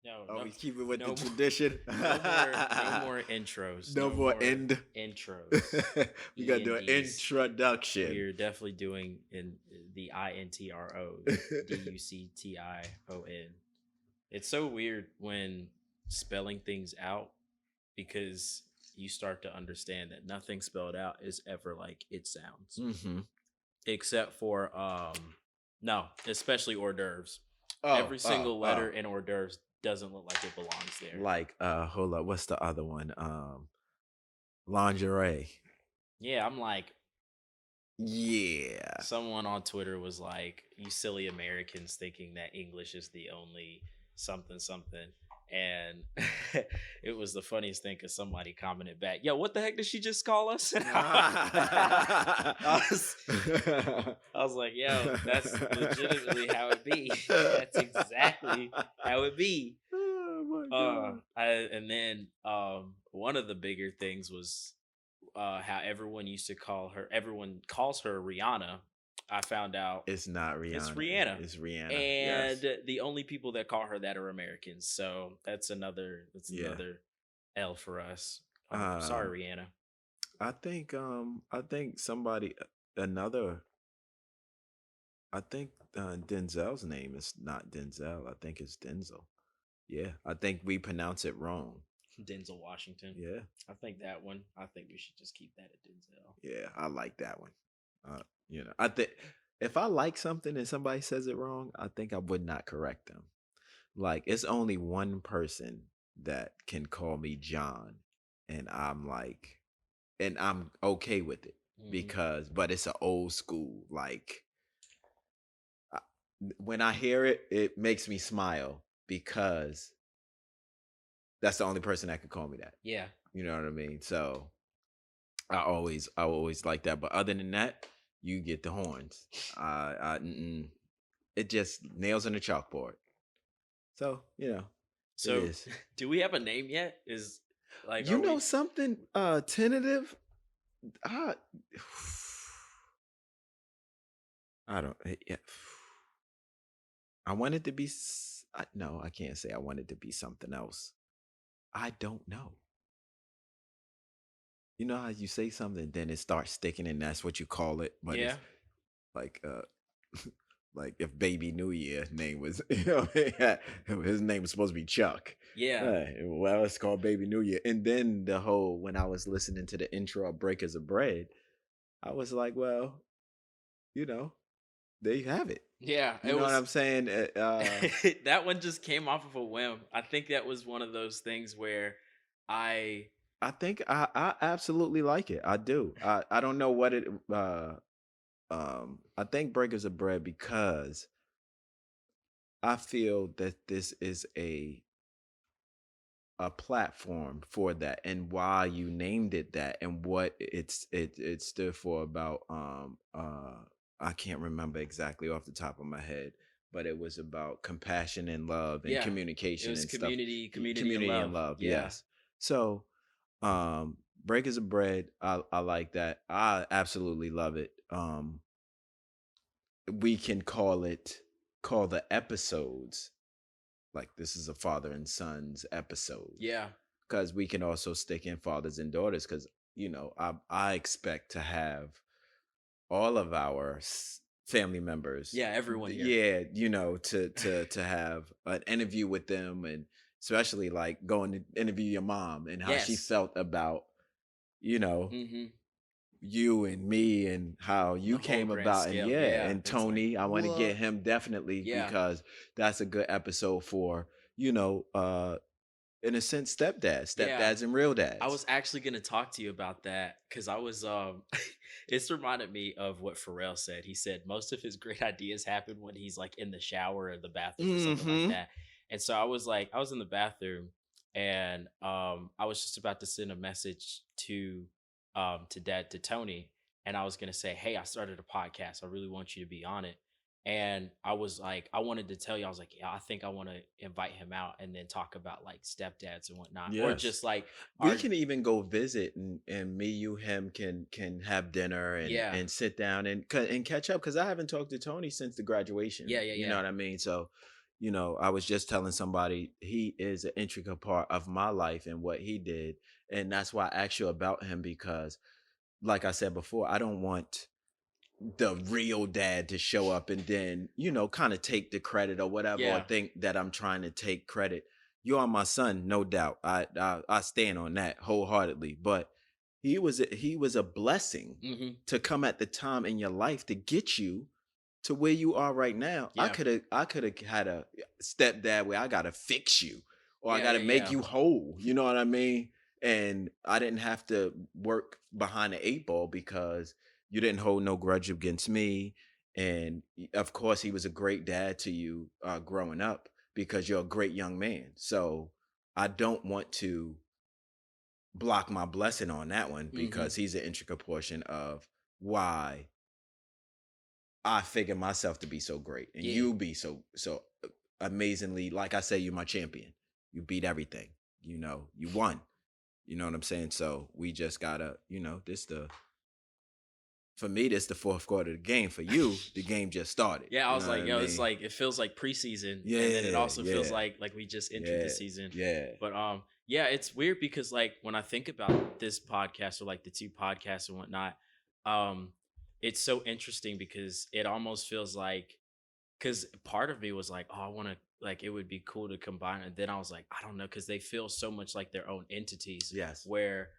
No, no, Always keep it with no the more, tradition. no more intros. No No more more end. intros. We gotta E do and an D's. We introduction. are definitely doing in the INTRO, DUCTION. It's so weird when spelling things out because you start to understand that nothing spelled out is ever like it sounds, hmm except for no, especially hors d'oeuvres. Oh, Every oh, single oh. letter in hors d'oeuvres doesn't look like it belongs there. Like, hold up. What's the other one? Lingerie. Yeah, I'm like, Yeah. someone on Twitter was like, "You silly Americans thinking that English is the only something something," and it was the funniest thing because somebody commented back, "Yo, what the heck did she just call us?" And I was, I was like, "Yo, that's legitimately how it be. That's exactly how it be." Oh my god. And then one of the bigger things was how everyone calls her Rihanna. I found out It's not it's Rihanna. Rihanna. It's Rihanna. And Yes. the only people that call her that are Americans. So that's Yeah. another L for us. Um, Sorry, Rihanna. I think somebody another I think Denzel's name is not Denzel. I think it's Denzel. Yeah. I think we pronounce it wrong. Denzel Washington. Yeah. I think that one. I think we should just keep that at Denzel. Yeah, I like that one. I think if I like something and somebody says it wrong, I think I would not correct them. Like it's only one person that can call me John, and I'm like, and I'm okay with it Hmm. because, but it's an old school. Like I- when I hear it, it makes me smile because that's the only person that could call me that. Yeah. You know what I mean? So I always like that. But other than that, you get the horns. It just nails on the chalkboard. So it So, is. do we have a name yet? Is like, You are know we? something tentative? I I don't. Yeah. I wanted to be. No, I can't say I wanted to be something else. I don't know. You know how you say something, then it starts sticking, and that's what you call it. But Yeah. it's like like if Baby New Year name was his name was supposed to be Chuck. Yeah. Well, it's called Baby New Year. And then the whole when I was listening to the intro of Breakers of Bread, I was like, well, you know, there you have it. Yeah. You It know what was. I'm saying? That one just came off of a whim. I think that was one of those things where I I think I absolutely like it. I do. I don't know what it I think Breakers of Bread because I feel that this is a platform for that and why you named it that and what it stood for about I can't remember exactly off the top of my head, but it was about compassion and love and yeah, it communication was and stuff. community and Community and love. love, Yeah. yes. So Breakers of Bread, I like that. I absolutely love it. We can call the episodes like this is a father and sons episode Yeah. because we can also stick in fathers and daughters because I expect to have all of our family members Yeah, everyone here. yeah to have an interview with them and especially like going to interview your mom and how she Yes. felt about you know Mhm. you and me and how The you whole came grand about and scale. yeah Yeah. and It's like, Tony I want to get what? him definitely Yeah. because that's a good episode for you know in a sense Yeah. stepdads and real I dads. was actually going to talk to you about that cuz I was it's reminded me of what Pharrell said. He said most of his great ideas happen when he's like in the shower or the bathroom or something like Mm-hmm. that. And so I was in the bathroom and I was just about to send a message to Tony, and I was going to say, "Hey, I started a podcast. I really want you to be on it." And I was like, I wanted to tell you, I was like, yeah, I think I want to invite him out and then talk about like stepdads and whatnot, or Yes. just like We our, can even go visit and me, you, him can have dinner yeah, and sit down and catch up because I haven't talked to Tony since the graduation. yeah, yeah, You know yeah, what I mean? So, I was just telling somebody he is an intricate part of my life and what he did. And that's why I asked you about him because, like I said before, I don't want the real dad to show up and then, kind of take the credit or whatever, or Yeah. think that I'm trying to take credit. You are my son, no doubt. I stand on that wholeheartedly. But he was a blessing Hmm. to come at the time in your life to get you to where you are right now. I Yeah. could have I could have had a stepdad where I gotta fix you or I Yeah. gotta Yeah. make Yeah. you whole. You know what I mean? And I didn't have to work behind the eight ball because you didn't hold no grudge against me. And of course, he was a great dad to you growing up because you're a great young man. So I don't want to block my blessing on that one Hmm. because he's an intricate portion of why I figure myself to be so great and Yeah. you be so amazingly, like I say, you're my champion. You beat everything. You won. You know what I'm saying? So we just gotta, this the for me, this the fourth quarter of the game. For you, the game just started. Yeah, I You was know what like, I yo, it's mean? like it feels like preseason, and then it Yeah, also feels yeah, like we just entered the yeah, season. yeah. But yeah, it's weird because like when I think about this podcast or like the two podcasts and whatnot, um, it's so interesting because it almost feels like because part of me was like, oh, I want to like it would be cool to combine, and then I was like, I don't know, because they feel so much like their own entities Yes. where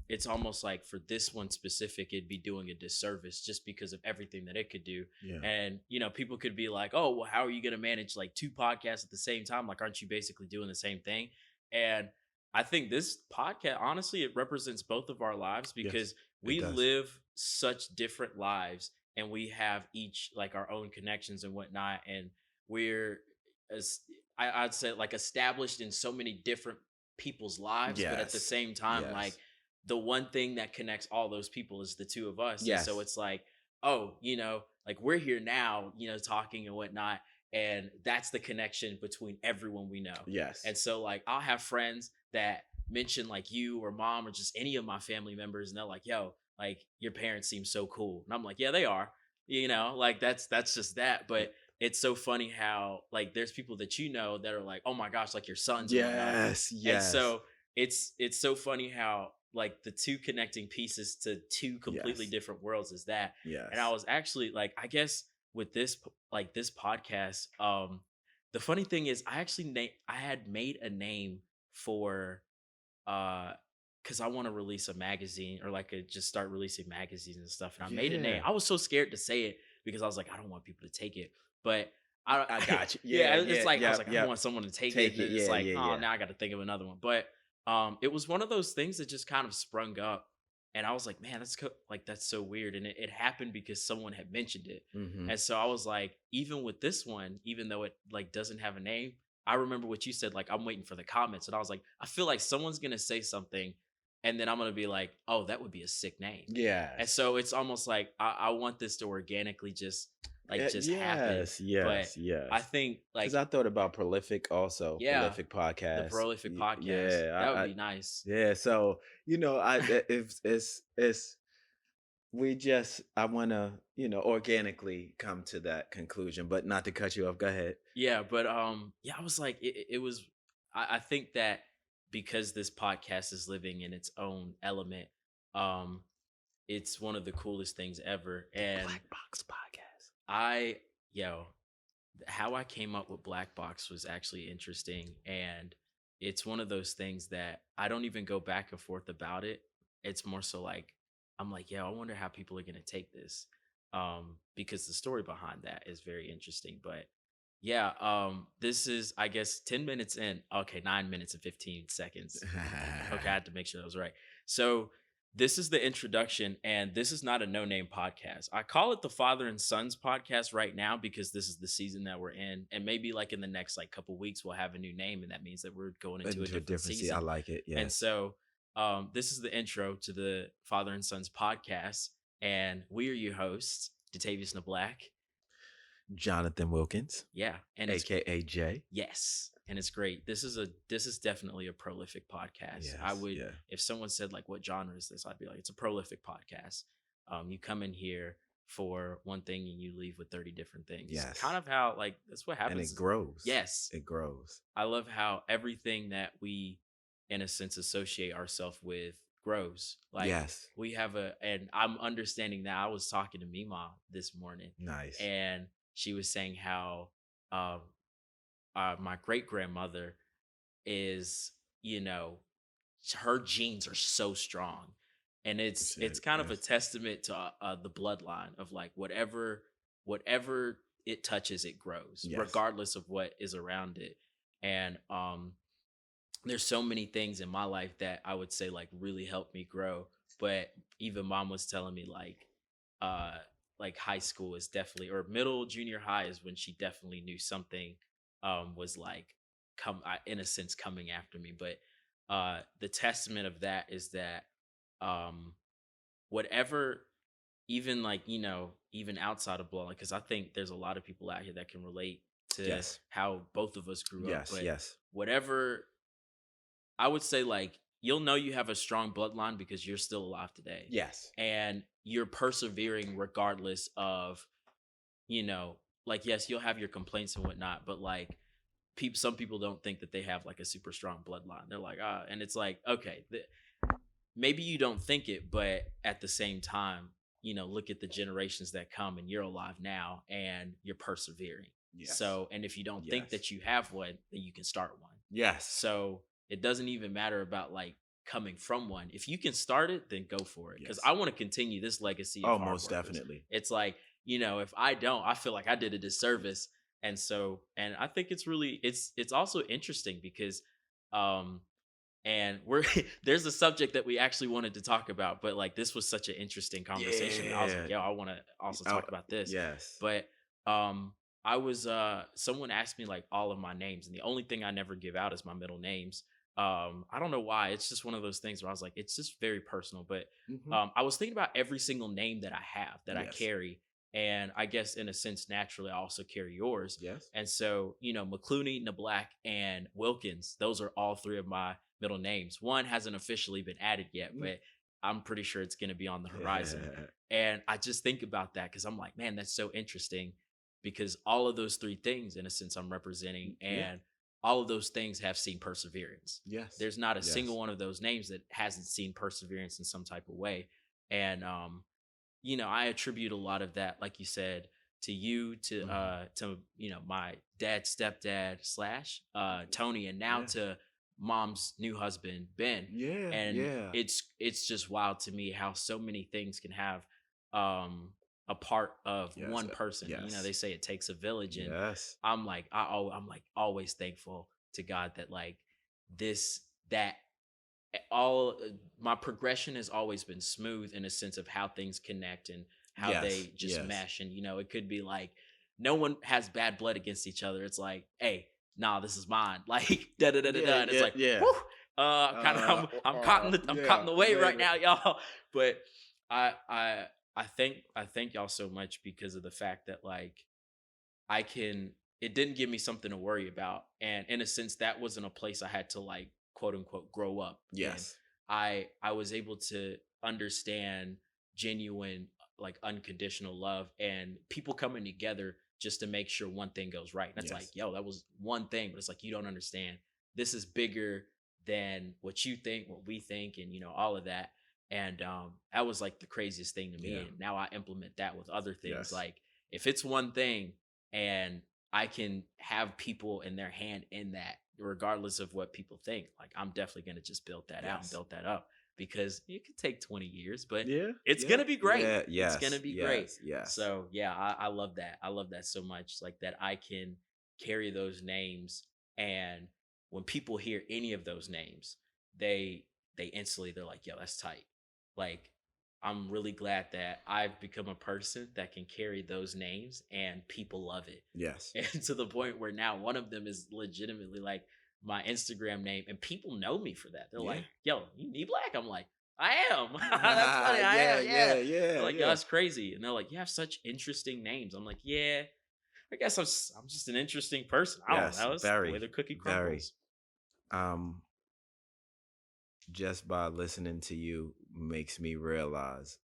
it's almost like for this one specific it'd be doing a disservice just because of everything that it could do. Yeah. And people could be like, oh well, how are you going to manage like two podcasts at the same time? Like, aren't you basically doing the same thing? And I think this podcast, honestly, it represents both of our lives Yes. because It we does. live such different lives and we have each like our own connections and whatnot. And we're as I'd say like established in so many different people's lives, but at the Yes. same time, like Yes. the one thing that connects all those people is the two of us. And so Yes. it's like, oh, like we're here now, talking and whatnot. And that's the connection between everyone we know. Yes. And so like I'll have friends that mention like you or mom or just any of my family members, and they're like, yo, like your parents seem so cool. And I'm like, yeah, they are. Like that's just that. But it's so funny how like there's people that that are like, oh my gosh, like your sons and whatnot. Yes. And Yes. so it's so funny how like the two connecting pieces to two completely Yes. different worlds is that. And I Yes. was actually like, I guess with this podcast, the funny thing is I had made a name for uh because I want to release a magazine or like just start releasing magazines and stuff. And I made a name. Yeah. I was so scared to say it because I was like, I don't want people to take it. But I I got you. yeah, Yeah. it's Yeah. like I was Yep. like, I don't Yep. want someone to take it. Take And it. then it's Yeah. like, Yeah. oh, Yeah. now I got to think of another one. But it was one of those things that just kind of sprung up. And I was like, man, like that's so weird. And it happened because someone had mentioned it. Mm-hmm. And so I was like, even with this one, even though it like doesn't have a name, I remember what you said, like, I'm waiting for the comments. And I was like, I feel like someone's gonna say something, and then I'm gonna be like, oh, that would be a sick name. And Yes. so it's almost like I want this to organically just happen. Yes. But Yes. I Yes. think Because like, I thought about prolific also, yeah, prolific the podcast. prolific podcast, Yeah. that would be nice. Yeah. So it's I want to organically come to that conclusion, but not to cut you off. Go ahead. Yeah, but yeah, I was like, it was. I think that because this podcast is living in its own element, um, it's one of the coolest things ever. The And Black Box Podcast. I, yo, how I came up with Black Box was actually interesting, and it's one of those things that I don't even go back and forth about it. It's more so like I'm like, yeah, I wonder how people are gonna take this, because the story behind that is very interesting. But yeah, this is I guess 10 minutes in. Okay, 9 minutes and 15 seconds. Okay, I had to make sure that was right. So this is the introduction, and this is not a no-name podcast. I call it the Father and Sons podcast right now because this is the season that we're in, and maybe like in the next like couple weeks we'll have a new name, and that means that we're going into a Into a different different seat. I season. like it. And Yes. so this is the intro to the Father and Sons podcast, and we are your hosts, Detavius and the Black. Jonathan Wilkins, Yeah, and it's aka Jay. yes, and it's great. This is definitely a prolific podcast. I Yes. would Yeah. if someone said like what genre is this, I'd be like it's a prolific podcast. You come in here for one thing and you leave with 30 different things. Kind Yes. of how, like, that's what And happens. it grows. Yes. It grows. I love how everything that we, in a sense, associate ourselves with grows. Like, Yes. we have and I'm understanding that. I was talking to Mima this morning, Nice. and she was saying how um, my great grandmother is, you know, her genes are so strong, and it's Shit. kind of a Yes. testament to the bloodline of like whatever it touches, it grows, Yes. regardless of what is around it. And there's so many things in my life that I would say like really helped me grow. But even mom was telling me uh like high school is definitely, or middle junior high is when she definitely knew something was like in a sense coming after me. But the testament of that is that um whatever, even like, even outside of blood, because I think there's a lot of people out here that can relate to Yes. how both of us grew up. Yes. But Yes. whatever, I would say, like, you'll know you have a strong bloodline because you're still alive today, Yes. and you're persevering regardless of, you know, like, yes, you'll have your complaints and whatnot, but like, some people don't think that they have like a super strong bloodline. They're like, ah, and it's like, okay, maybe you don't think it, but at the same time, look at the generations that come, and you're alive now and you're persevering. Yes. So, and if you don't think Yes. that you have one, then you can start one. Yes. So it doesn't even matter about like coming from one. If you can start it, then go for it. Because Yes. I want to continue this legacy of Oh, hard most workers. definitely. It's like, if I don't, I feel like I did a disservice. And so, and I think it's also interesting because um and we're there's a subject that we actually wanted to talk about, but like this was such an interesting conversation that I was like, Yeah. yo, I want to also Oh, talk about this. yes. But um I was someone asked me like all of my names, and the only thing I never give out is my middle names. I don't know why. It's just one of those things where I was like, it's just very personal. But Hmm. I was thinking about every single name that I have, that I Yes. carry, and I guess in a sense naturally I also carry yours. Yes. And so, McClooney, Nablack, and Wilkins, those are all three of my middle names. One hasn't officially been added yet, Mm. but I'm pretty sure it's going to be on the horizon. And I just think about that because I'm like, man, that's so interesting, because all of those three things, in a sense, I'm representing, Yeah. and all of those things have seen perseverance. Yes. There's not a single Yes. one of those names that hasn't seen perseverance in some type of way. And I attribute a lot of that, like you said, to you, Mhm. to my dad, stepdad slash Tony, and now Yeah. to mom's new husband Ben. Yeah. And Yeah. it's just wild to me how so many things can have a part of Yes. one person. Yes. They say it takes a village, and Yes. I'm like always thankful to God that like this that all my progression has always been smooth, in a sense of how things connect and how Yes. they just Yes. mesh. And it could be like no one has bad blood against each other. It's like, hey, nah, this is mine. Like da da da da Yeah. da. And it's Yeah. like, Yeah. whew, kind of I'm caught I'm caught Yeah. in the way right Maybe. now, y'all. But I I I thank y'all so much because of the fact that like I can it didn't give me something to worry about. And in a sense, that wasn't a place I had to like quote unquote grow up in. Yes. I was able to understand genuine, like unconditional love and people coming together just to make sure one thing goes right. And that's like, Yes. yo, that was one thing, but it's like you don't understand. This is bigger than what you think, what we think, and all of that. And that was like the craziest thing to me. Yeah. And now I implement that with other things. Yes. Like if it's one thing and I can have people in their hand in that, regardless of what people think. Like I'm definitely gonna just build that out and Yes. build that up, because it could take 20 years, but Yeah. it's Yeah. gonna be great. Yeah. It's gonna Yes. be great. Yes. Yes. So yeah, I love that. I love that so much. Like that I can carry those names, and when people hear any of those names, they they instantly they're like, yo, that's tight. Like I'm really glad that I've become a person that can carry those names and people love it. Yes. And to the point where now one of them is legitimately like my Instagram name, and people know me for that. They're Yeah. like, yo, you need black? I'm like, I am. That's funny. I Yeah. am. Yeah. Yeah. They're Yeah. like, yo, Yeah. that's crazy. And they're like, you have such interesting names. I'm like, yeah, I guess I'm just an interesting person. I don't Yes. know. It's the way Very. the cookie Very. crumbles. Um. Just by listening to you makes me realize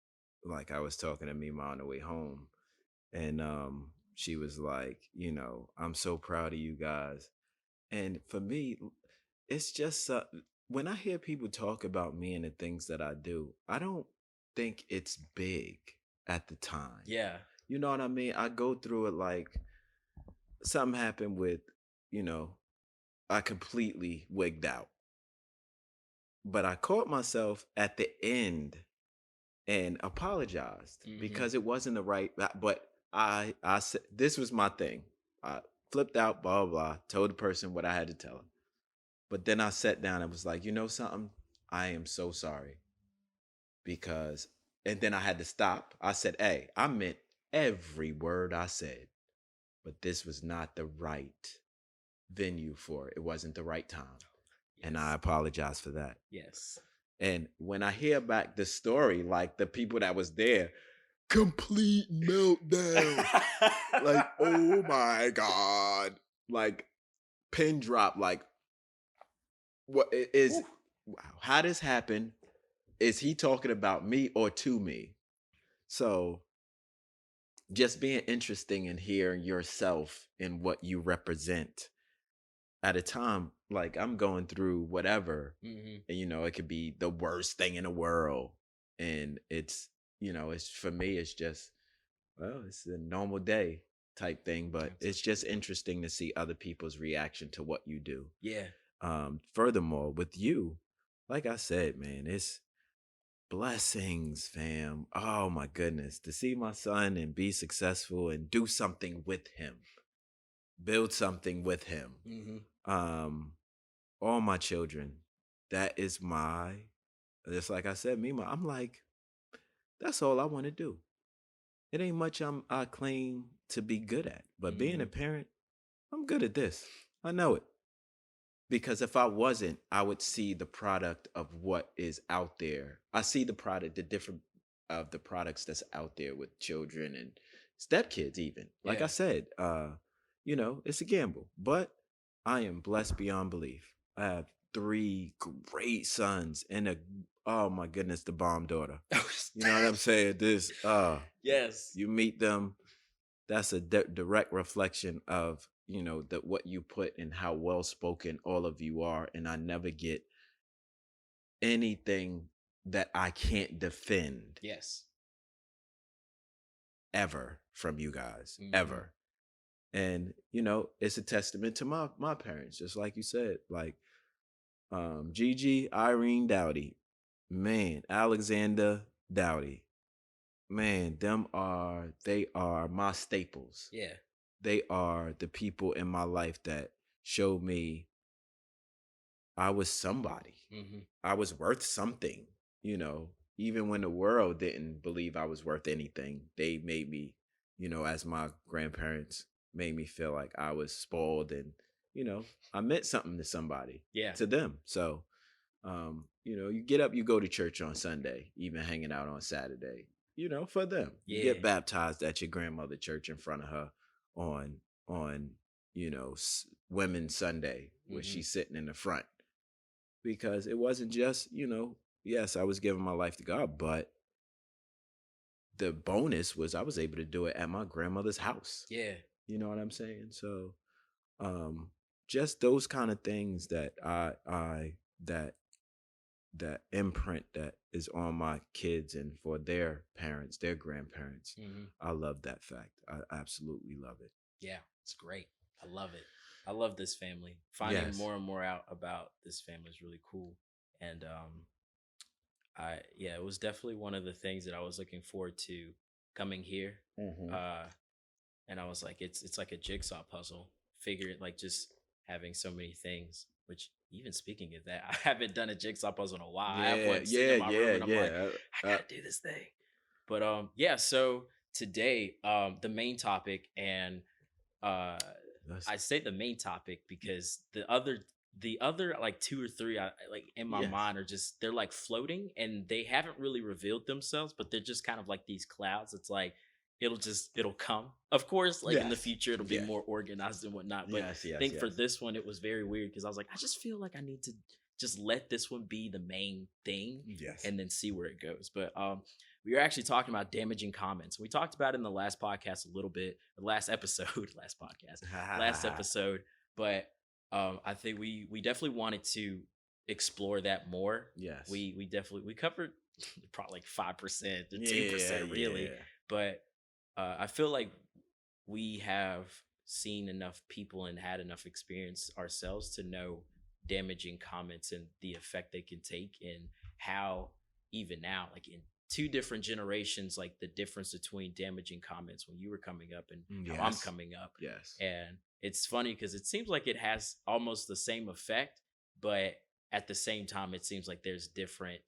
like I was talking to Mima on the way home, and she was like, I'm so proud of you guys. And for me, it's just when I hear people talk about me and the things that I do, I don't think it's big at the time. Yeah. You know what I mean? I go through it like something happened with, you know, I completely wigged out. But I caught myself at the end and apologized Hmm. because it wasn't the right. But I said this was my thing. I flipped out, blah blah blah. Told the person what I had to tell him. But then I sat down and was like, you know something? I am so sorry because, and then I had to stop. I said, hey, I meant every word I said, but this was not the right venue for it. It wasn't the right time. And I Yes. apologize for that. Yes. And when I hear back the story, like the people that was there, complete meltdown. Like, oh my God. Like, pin drop. Like, what is, Whew. wow, how this happened? Is he talking about me or to me? So just being interesting in hearing yourself and what you represent at a time like I'm going through whatever, Hmm. and it could be the worst thing in the world, and it's for me, it's just, well, it's a normal day type thing, but it's Absolutely. just interesting to see other people's reaction to what you do. Yeah. Furthermore, with you, like I said, man, it's blessings, fam. Oh my goodness, to see my son and be successful and do something with him, build something with him. Hmm. um all my children, that is my, just like I said, Mima, I'm like, that's all I want to do. It ain't much I claim to be good at, but being a Hmm. parent, I'm good at this. I know it. Because if I wasn't, I would see the product of what is out there. I see the product, the different of the products that's out there with children and stepkids even. Like I Yeah. said, it's a gamble, but I am blessed beyond belief. I have three great sons and oh my goodness, the bomb daughter. You know what I'm saying? This Yes. you meet them, that's a direct reflection of that what you put and how well spoken all of you are, and I never get anything that I can't defend Yes. ever from you guys, Hmm. ever. And it's a testament to my parents, just like you said, like Gigi, Irene Dowdy, man, Alexander Dowdy, man, they are my staples. Yeah. They are the people in my life that showed me I was somebody. Hmm. I was worth something, even when the world didn't believe I was worth anything. They made me, as my grandparents made me feel like I was spoiled, and, I meant something to somebody, Yeah. to them. So, you get up, you go to church on Sunday, even hanging out on Saturday, for them. You get Yeah. baptized at your grandmother church in front of her on on Women's Sunday, where Hmm. she's sitting in the front, because it wasn't just, yes, I was giving my life to God, but the bonus was I was able to do it at my grandmother's house. Yeah. You know what I'm saying? So, um, just those kind of things that that that imprint that is on my kids and for their parents, their grandparents. Hmm. I love that fact. I absolutely love it. Yeah. It's great. I love it. I love this family. Finding Yes. more and more out about this family is really cool. And yeah, it was definitely one of the things that I was looking forward to coming here. Hmm. Uh and I was like, it's like a jigsaw puzzle. Figure it, like, just having so many things. Which, even speaking of that, I haven't done a jigsaw puzzle in a while. I have Yeah, one sitting yeah, in my room, yeah, and I'm like, yeah. I gotta do this thing. But yeah, so today, the main topic, and uh That's, I say the main topic because the other like two or three, like in my yes. mind, are just, they're like floating, and they haven't really revealed themselves, but they're just kind of like these clouds. It's like it'll come. Of course, like in the Yes. future it'll be Yes. more organized and whatnot. But Yes, I yes, think for yes. this one it was very weird because I was like, I just feel like I need to just let this one be the main thing Yes. and then see where it goes. But we were actually talking about damaging comments. We talked about it in the last podcast a little bit, the last episode, last podcast, last episode. But I think we definitely wanted to explore that more. Yes. We definitely we covered probably like 5% to Yeah, 2% really, yeah. but I feel like we have seen enough people and had enough experience ourselves to know damaging comments and the effect they can take, and how even now, like in two different generations, like the difference between damaging comments when you were coming up and how I'm Yes. coming up. Yes. And it's funny because it seems like it has almost the same effect, but at the same time it seems like there's different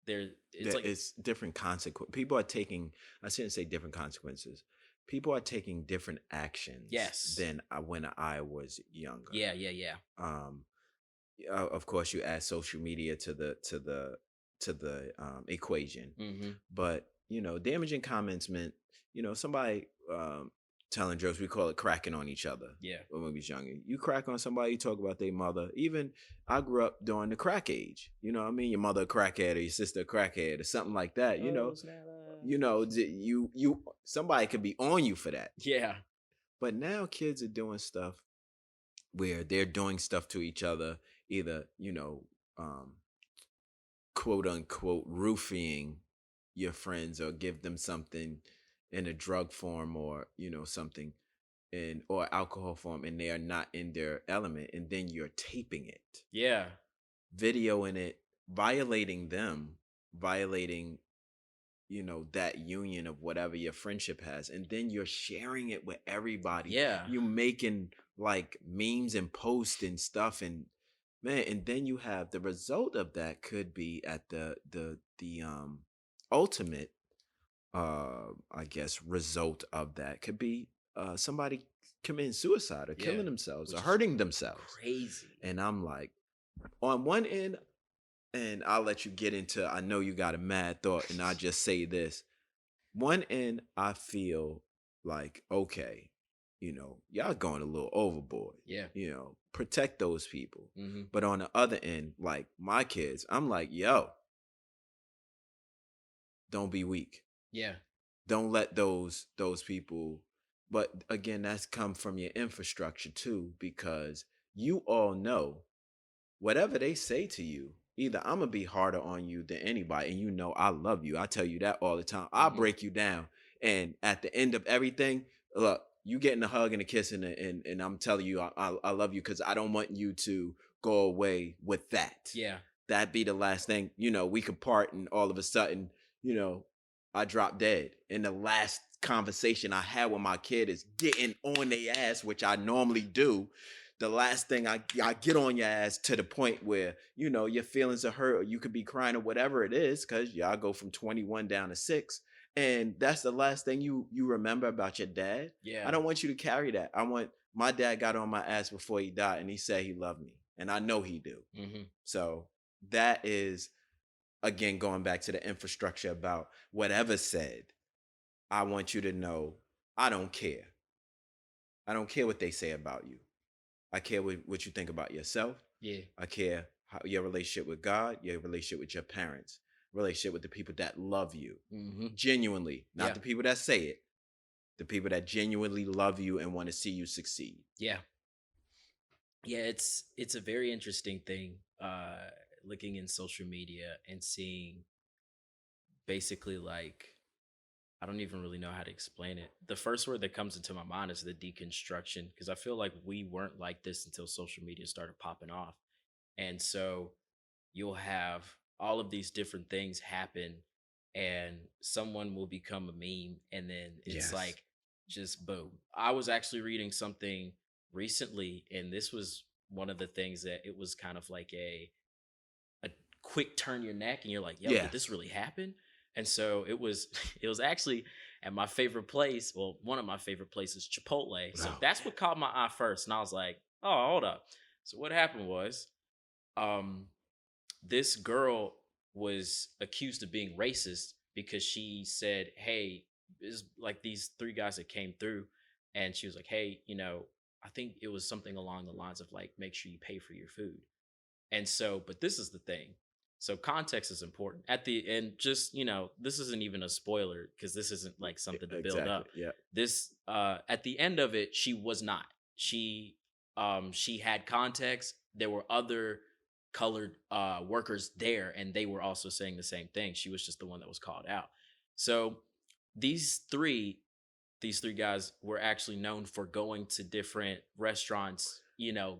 there it's That like it's different consequence. People are taking. I shouldn't say different consequences. People are taking different actions yes. than when I was younger. Yeah, yeah, yeah. Um, of course, you add social media to the equation, Hmm. but damaging comments meant somebody telling jokes. We call it cracking on each other. Yeah. When we was younger, you crack on somebody, you talk about their mother. Even I grew up during the crack age. You know what I mean? Your mother a crackhead, or your sister a crackhead, or something like that. Oh, snap. Somebody could be on you for that. Yeah. But now kids are doing stuff where they're doing stuff to each other, either um, quote unquote roofing your friends, or give them something in a drug form, or something in or alcohol form, and they are not in their element, and then you're taping it, Yeah. videoing it, violating them, violating that union of whatever your friendship has, and then you're sharing it with everybody. Yeah. You making like memes and posts and stuff, and man, and then you have the result of that could be at the ultimate I guess result of that could be somebody committing suicide, or Yeah. killing themselves, or Which is hurting themselves. crazy. And I'm like, on one end, and I'll let you get into, I know you got a mad thought, and I'll just say this. One end, I feel like, okay, y'all going a little overboard. Yeah. Protect those people. Hmm. But on the other end, like my kids, I'm like, yo, don't be weak. Yeah. Don't let those people. But again, that's come from your infrastructure too, because you all know whatever they say to you, either I'm gonna be harder on you than anybody, and I love you. I tell you that all the time. I'll Hmm. break you down, and at the end of everything, look, you getting a hug and a kiss, and I'm telling you, I love you, because I don't want you to go away with that. Yeah. That be the last thing. We could part, and all of a sudden, you know, I drop dead. And the last conversation I had with my kid is getting on their ass, which I normally do. The last thing I get on your ass to the point where, your feelings are hurt, or you could be crying, or whatever it is, because y'all go from 21 down to 6. And that's the last thing you remember about your dad. Yeah. I don't want you to carry that. My dad got on my ass before he died, and he said he loved me. And I know he do. Hmm. So that is, again, going back to the infrastructure about whatever said. I want you to know, I don't care. I don't care what they say about you. I care what you think about yourself. Yeah. I care your relationship with God, your relationship with your parents, relationship with the people that love you. Hmm. Genuinely, not Yeah. the people that say it, the people that genuinely love you and want to see you succeed. Yeah. Yeah, it's a very interesting thing looking in social media and seeing basically like I don't even really know how to explain it. The first word that comes into my mind is the deconstruction, because I feel like we weren't like this until social media started popping off. And so you'll have all of these different things happen, and someone will become a meme, and then it's Yes. like just boom. I was actually reading something recently, and this was one of the things that it was kind of like a quick turn your neck, and you're like, yo, Yeah. did this really happen? And so it was it was actually at my favorite place, well, one of my favorite places, Chipotle. So Oh, that's what caught my eye first, and I was like, oh, hold up. So what happened was um this girl was accused of being racist because she said, hey, is like these three guys that came through, and she was like, hey, I think it was something along the lines of like, make sure you pay for your food. And so, but this is the thing. So context is important. At the end, just this isn't even a spoiler because this isn't like something to build Exactly. up. Yeah. This at the end of it, she was not. She had context. There were other colored workers there, and they were also saying the same thing. She was just the one that was called out. So these three these three guys were actually known for going to different restaurants,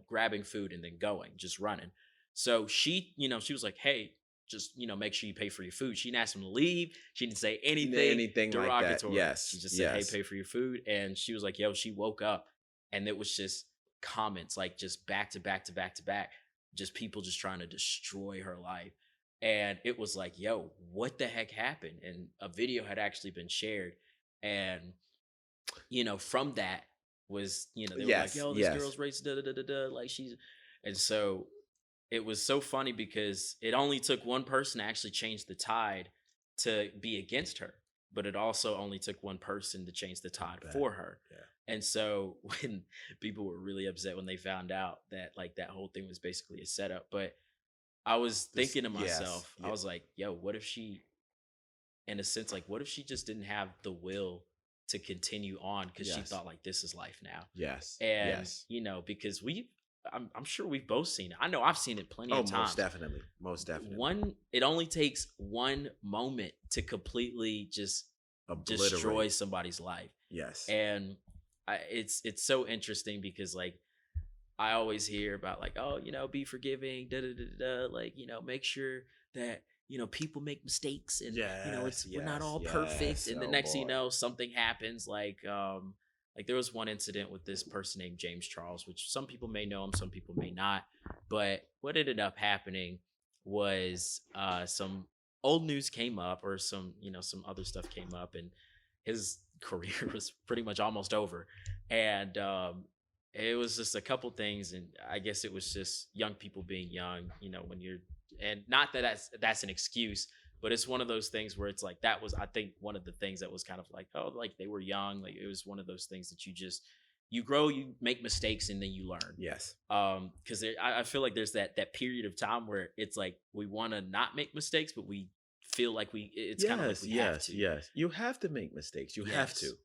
grabbing food and then going, just running. So she was like, "Hey, just make sure you pay for your food." She didn't ask him to leave. She didn't say anything Anything like that. derogatory. She Yes. just said, "Hey, Yes. pay for your food." And she was like, "Yo," she woke up and it was just comments like just back to back to back to back, just people just trying to destroy her life. And it was like, "Yo, what the heck happened?" And a video had actually been shared, and from that was, they were like, Yes. "Yo, this Yes. girl's racist, da da da da da," like she's, and so it was so funny because it only took one person to actually change the tide to be against her, but it also only took one person to change the I tide bet. for her. Yeah. And so when people were really upset when they found out that like that whole thing was basically a setup, but I was This. thinking to Yes. myself, I Yeah. was like, "Yo, what if she in a sense, like, what if she just didn't have the will to continue on because she Yes. thought like this is life now?" Yes. And Yes. because I'm sure we've both seen it. I know I've seen it plenty Oh, of most times. definitely. Most definitely. It only takes one moment to completely just destroy Obliterate. somebody's life. Yes. And it's so interesting because like I always hear about like, oh, be forgiving, da da da da, da, like, make sure that people make mistakes, and Yes. it's we're not Yes. all perfect, Yes. and the Oh next thing you boy. know, something happens. Like there was one incident with this person named James Charles, which some people may know him, some people may not. But what ended up happening was some old news came up, or some other stuff came up, and his career was pretty much almost over. And it was just a couple things, and I guess it was just young people being young, when you're, and not that that's an excuse, but it's one of those things where it's like that was, I think, one of the things that was kind of like, oh, like they were young, like it was one of those things that you grow, you make mistakes, and then you learn. Yes. Because I feel like there's that period of time where it's like we want to not make mistakes, but we feel like it's kind of like Yes. we have Yes. to. Yes. You have to make mistakes. You have to. Yes.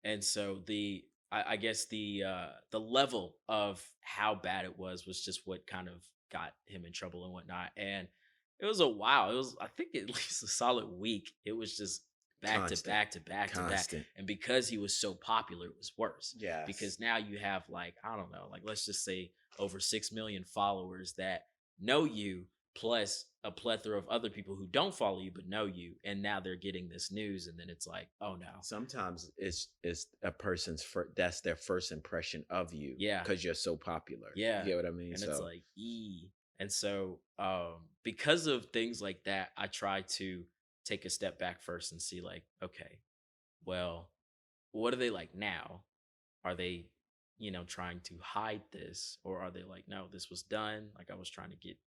And so I guess the level of how bad it was just what kind of got him in trouble and whatnot. And it was a while. It was, I think, at least a solid week. It was just back to Constant. back to back to back. Constant. And because he was so popular, it was worse. Yes. Because now you have like, I don't know, like let's just say over 6 million followers that know you, plus a plethora of other people who don't follow you but know you, and now they're getting this news, and then it's like, oh no. Sometimes it's a person's that's their first impression of you Yeah. because you're so popular. Yeah. You get what I mean? And it's So like, and so because of things like that, I try to take a step back first and see like, okay, well, what are they like now? Are they, trying to hide this, or are they like, no, this was done, like I was trying to get,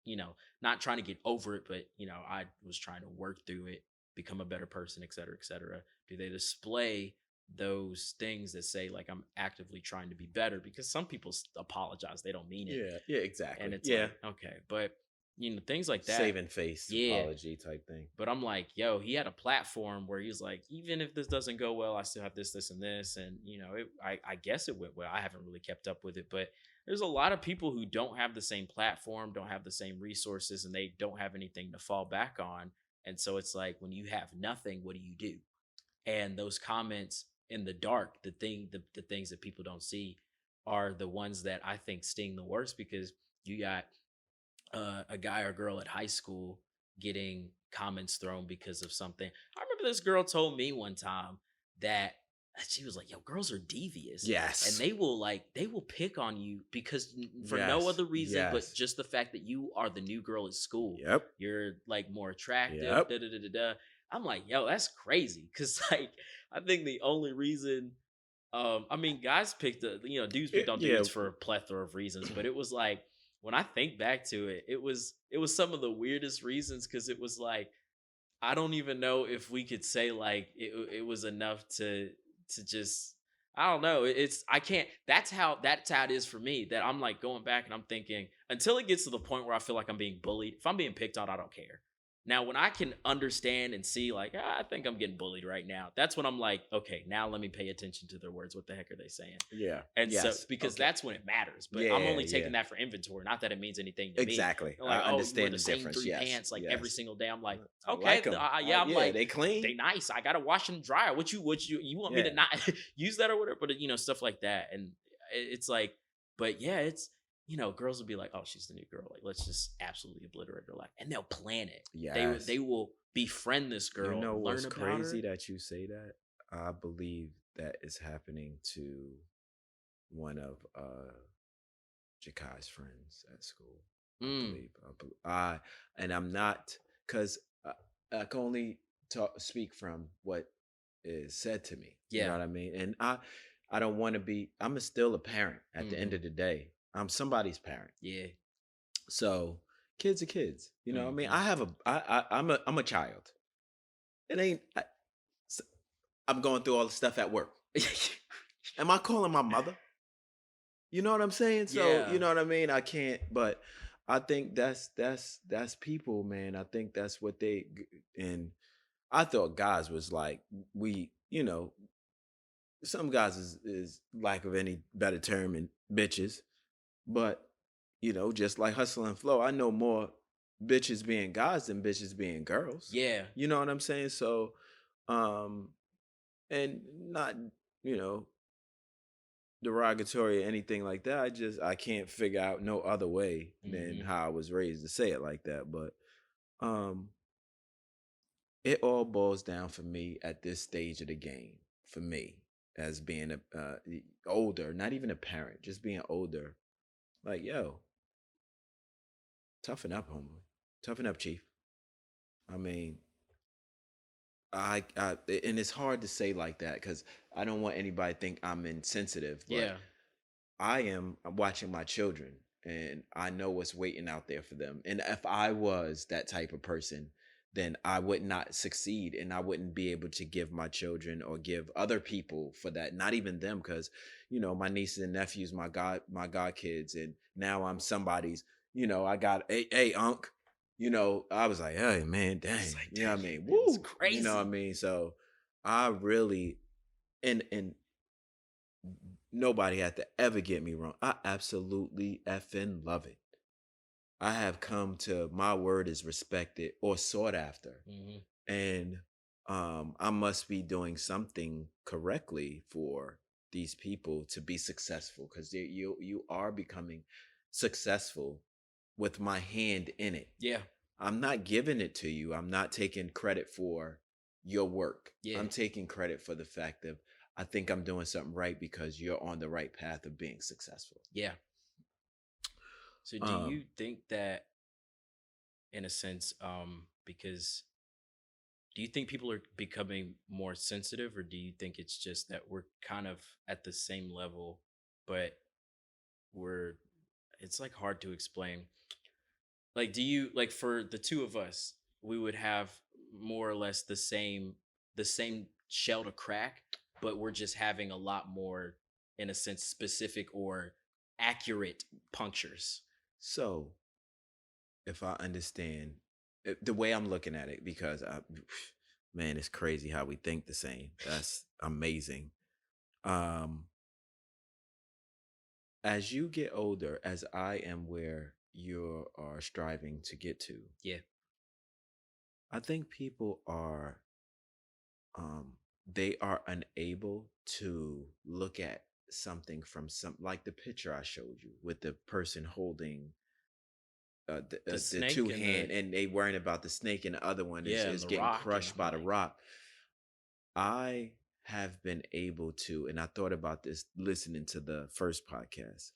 not trying to get over it, but I was trying to work through it, become a better person, et cetera, et cetera. Do they display those things that say like I'm actively trying to be better? Because some people apologize, they don't mean it. yeah, yeah, And exactly. it's Yeah. like, okay, but things like that. Saving face Yeah. apology type thing. But I'm like, yo, he had a platform where he's like, even if this doesn't go well, I still have this, and this. And, I guess it went well. I haven't really kept up with it, but there's a lot of people who don't have the same platform, don't have the same resources, and they don't have anything to fall back on. And so it's like, when you have nothing, what do you do? And those comments in the dark, the things that people don't see are the ones that I think sting the worst, because you got a guy or girl at high school getting comments thrown because of something. I remember this girl told me one time that she was like, "Yo, girls are devious, and Yes. they will pick on you because for no Yes. other reason but Yes. just the fact that you are the new girl at school. Yep. You're like more attractive." Yep. Da da da da da. I'm like, "Yo, that's crazy," because like I think the only reason I mean, guys picked dudes picked on Yeah. dudes for a plethora of reasons, but it was like when I think back to it, it was some of the weirdest reasons, because it was like I don't even know if we could say like it was enough to just, I don't know. It's I can't. That's how it is for me. That I'm like going back and I'm thinking until it gets to the point where I feel like I'm being bullied. If I'm being picked on, I don't care. Now, when I can understand and see, like, I think I'm getting bullied right now, that's when I'm like, okay, now let me pay attention to their words. What the heck are they saying? Yeah. And so, Yes. because Okay. that's when it matters. But I'm Yeah. only Yeah. taking that for inventory, not that it means anything to me. Exactly. And I like, oh, you wear understand the the same difference. three Yes. pants like every Yes. single day. I'm like, I okay, like them. yeah. I'm Yeah, like, they they clean. nice. I gotta wash and dry. You want me to Yeah. not use that or whatever? But stuff like that, and it's like, but yeah, it's girls will be like, oh, she's the new girl. Like, let's just absolutely obliterate her life, and they'll plan it. They Yes. will befriend this You girl, know learn what's about crazy her. that you say that? I believe that is happening to one of Jakai's friends at school. I Mm, believe. And I'm not because I can only speak from what is said to me. You know yeah. what I mean? And I don't want to be. Still a parent. At the end Hmm. of the day, I'm somebody's parent. Yeah. So kids are kids. You know what I mean? Hmm. I have a. I'm a child. It ain't. S- I'm going through all the stuff at work. Am I calling my mother? You know what I'm saying? So, you Yeah. know what I mean? I can't, but I think that's people, man. I think that's what and I thought guys was like some guys is lack of any better term and bitches, but just like hustle and flow, I know more bitches being guys than bitches being girls. Yeah. You know what I'm saying? So, um and not, you know, derogatory or anything like that. I can't figure out no other way than Hmm. how I was raised to say it like that. But um it all boils down for me at this stage of the game, for me, as being a older, not even a parent, just being older. Like, yo, toughen up, homie. Toughen up, chief. I mean, I and it's hard to say like that because I don't want anybody to think I'm insensitive, but Yeah. I'm watching my children and I know what's waiting out there for them. And if I was that type of person, then I would not succeed and I wouldn't be able to give my children or give other people for that, not even them, because my nieces and nephews, my god kids, and now I'm somebody's, I got hey unc, I was like, hey man, It's dang, like, you know what I dang, mean? it was Woo, you know what I crazy. mean? So I really and nobody had to ever get me wrong. I absolutely effing love it. I have come to my word is respected or sought after. Hmm. And I must be doing something correctly for these people to be successful because you are becoming successful with my hand in it. Yeah. I'm not giving it to you. I'm not taking credit for your work. Yeah. I'm taking credit for the fact that I think I'm doing something right because you're on the right path of being successful. Yeah. So do Um, you think that, in a sense, because do you think people are becoming more sensitive, or do you think it's just that we're kind of at the same level, but we're it's like hard to explain. Like, do you like for the two of us, we would have more or less the same shell to crack, but we're just having a lot more, in a sense, specific or accurate punctures. so if I understand the way I'm looking at it, because man, it's crazy how we think the same. That's amazing. Um, as you get older, as I am where you are striving to get to, Yeah. I think people are um they are unable to look at something from some like the picture I showed you with the person holding The the snake two and hand the and they worrying about the snake and the other one yeah, and is the getting rock, and crushed I'm by the like, rock. I have been able to, and I thought about this listening to the first podcast.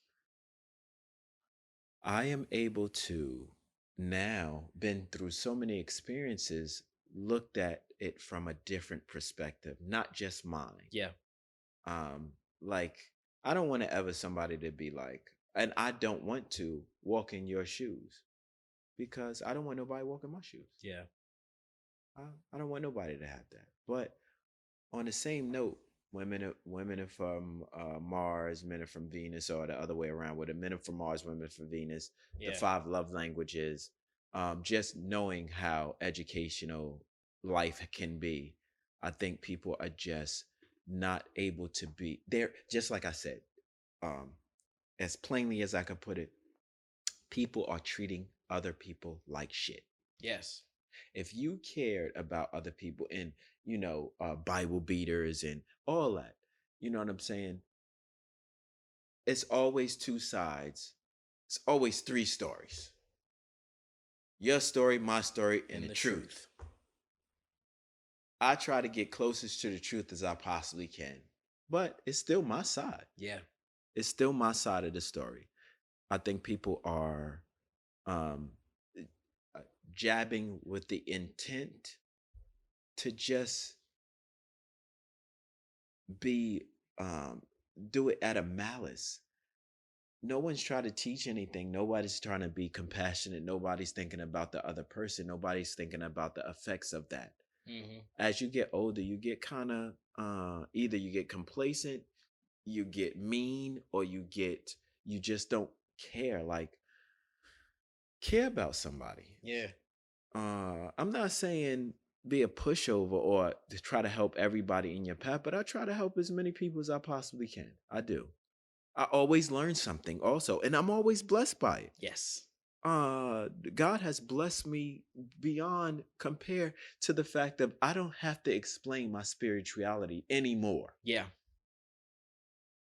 I am able to now been through so many experiences, looked at it from a different perspective, not just mine. yeah, Um, like I don't want to ever somebody to be like, and I don't want to walk in your shoes because I don't want nobody walking my shoes. yeah, I, I don't want nobody to have that. But on the same note, women are from Mars, men are from Venus, or the other way around, where the men are from Mars, women are from Venus. The Yeah. five love languages. Just knowing how educational life can be, I think people are just not able to be there. Just like I said, um, as plainly as I could put it, people are treating other people like shit. Yes. If you cared about other people and Bible beaters and all that, you know what I'm saying? It's always two sides. It's always three stories. Your story, my story, and And the the truth. truth. I try to get closest to the truth as I possibly can, but it's still my side. Yeah. It's still my side of the story. I think people are um, uh, jabbing with the intent to just be um, do it out of malice. No one's trying to teach anything. Nobody's trying to be compassionate. Nobody's thinking about the other person. Nobody's thinking about the effects of that. Hmm. As you get older, you get kind of either you get complacent, you get mean, or you just don't care. Like care about somebody. Yeah. I'm not saying be a pushover or to try to help everybody in your path, but I try to help as many people as I possibly can. I do. I always learn something also, and I'm always blessed by it. Yes. God has blessed me beyond compare to the fact that I don't have to explain my spirituality anymore. Yeah.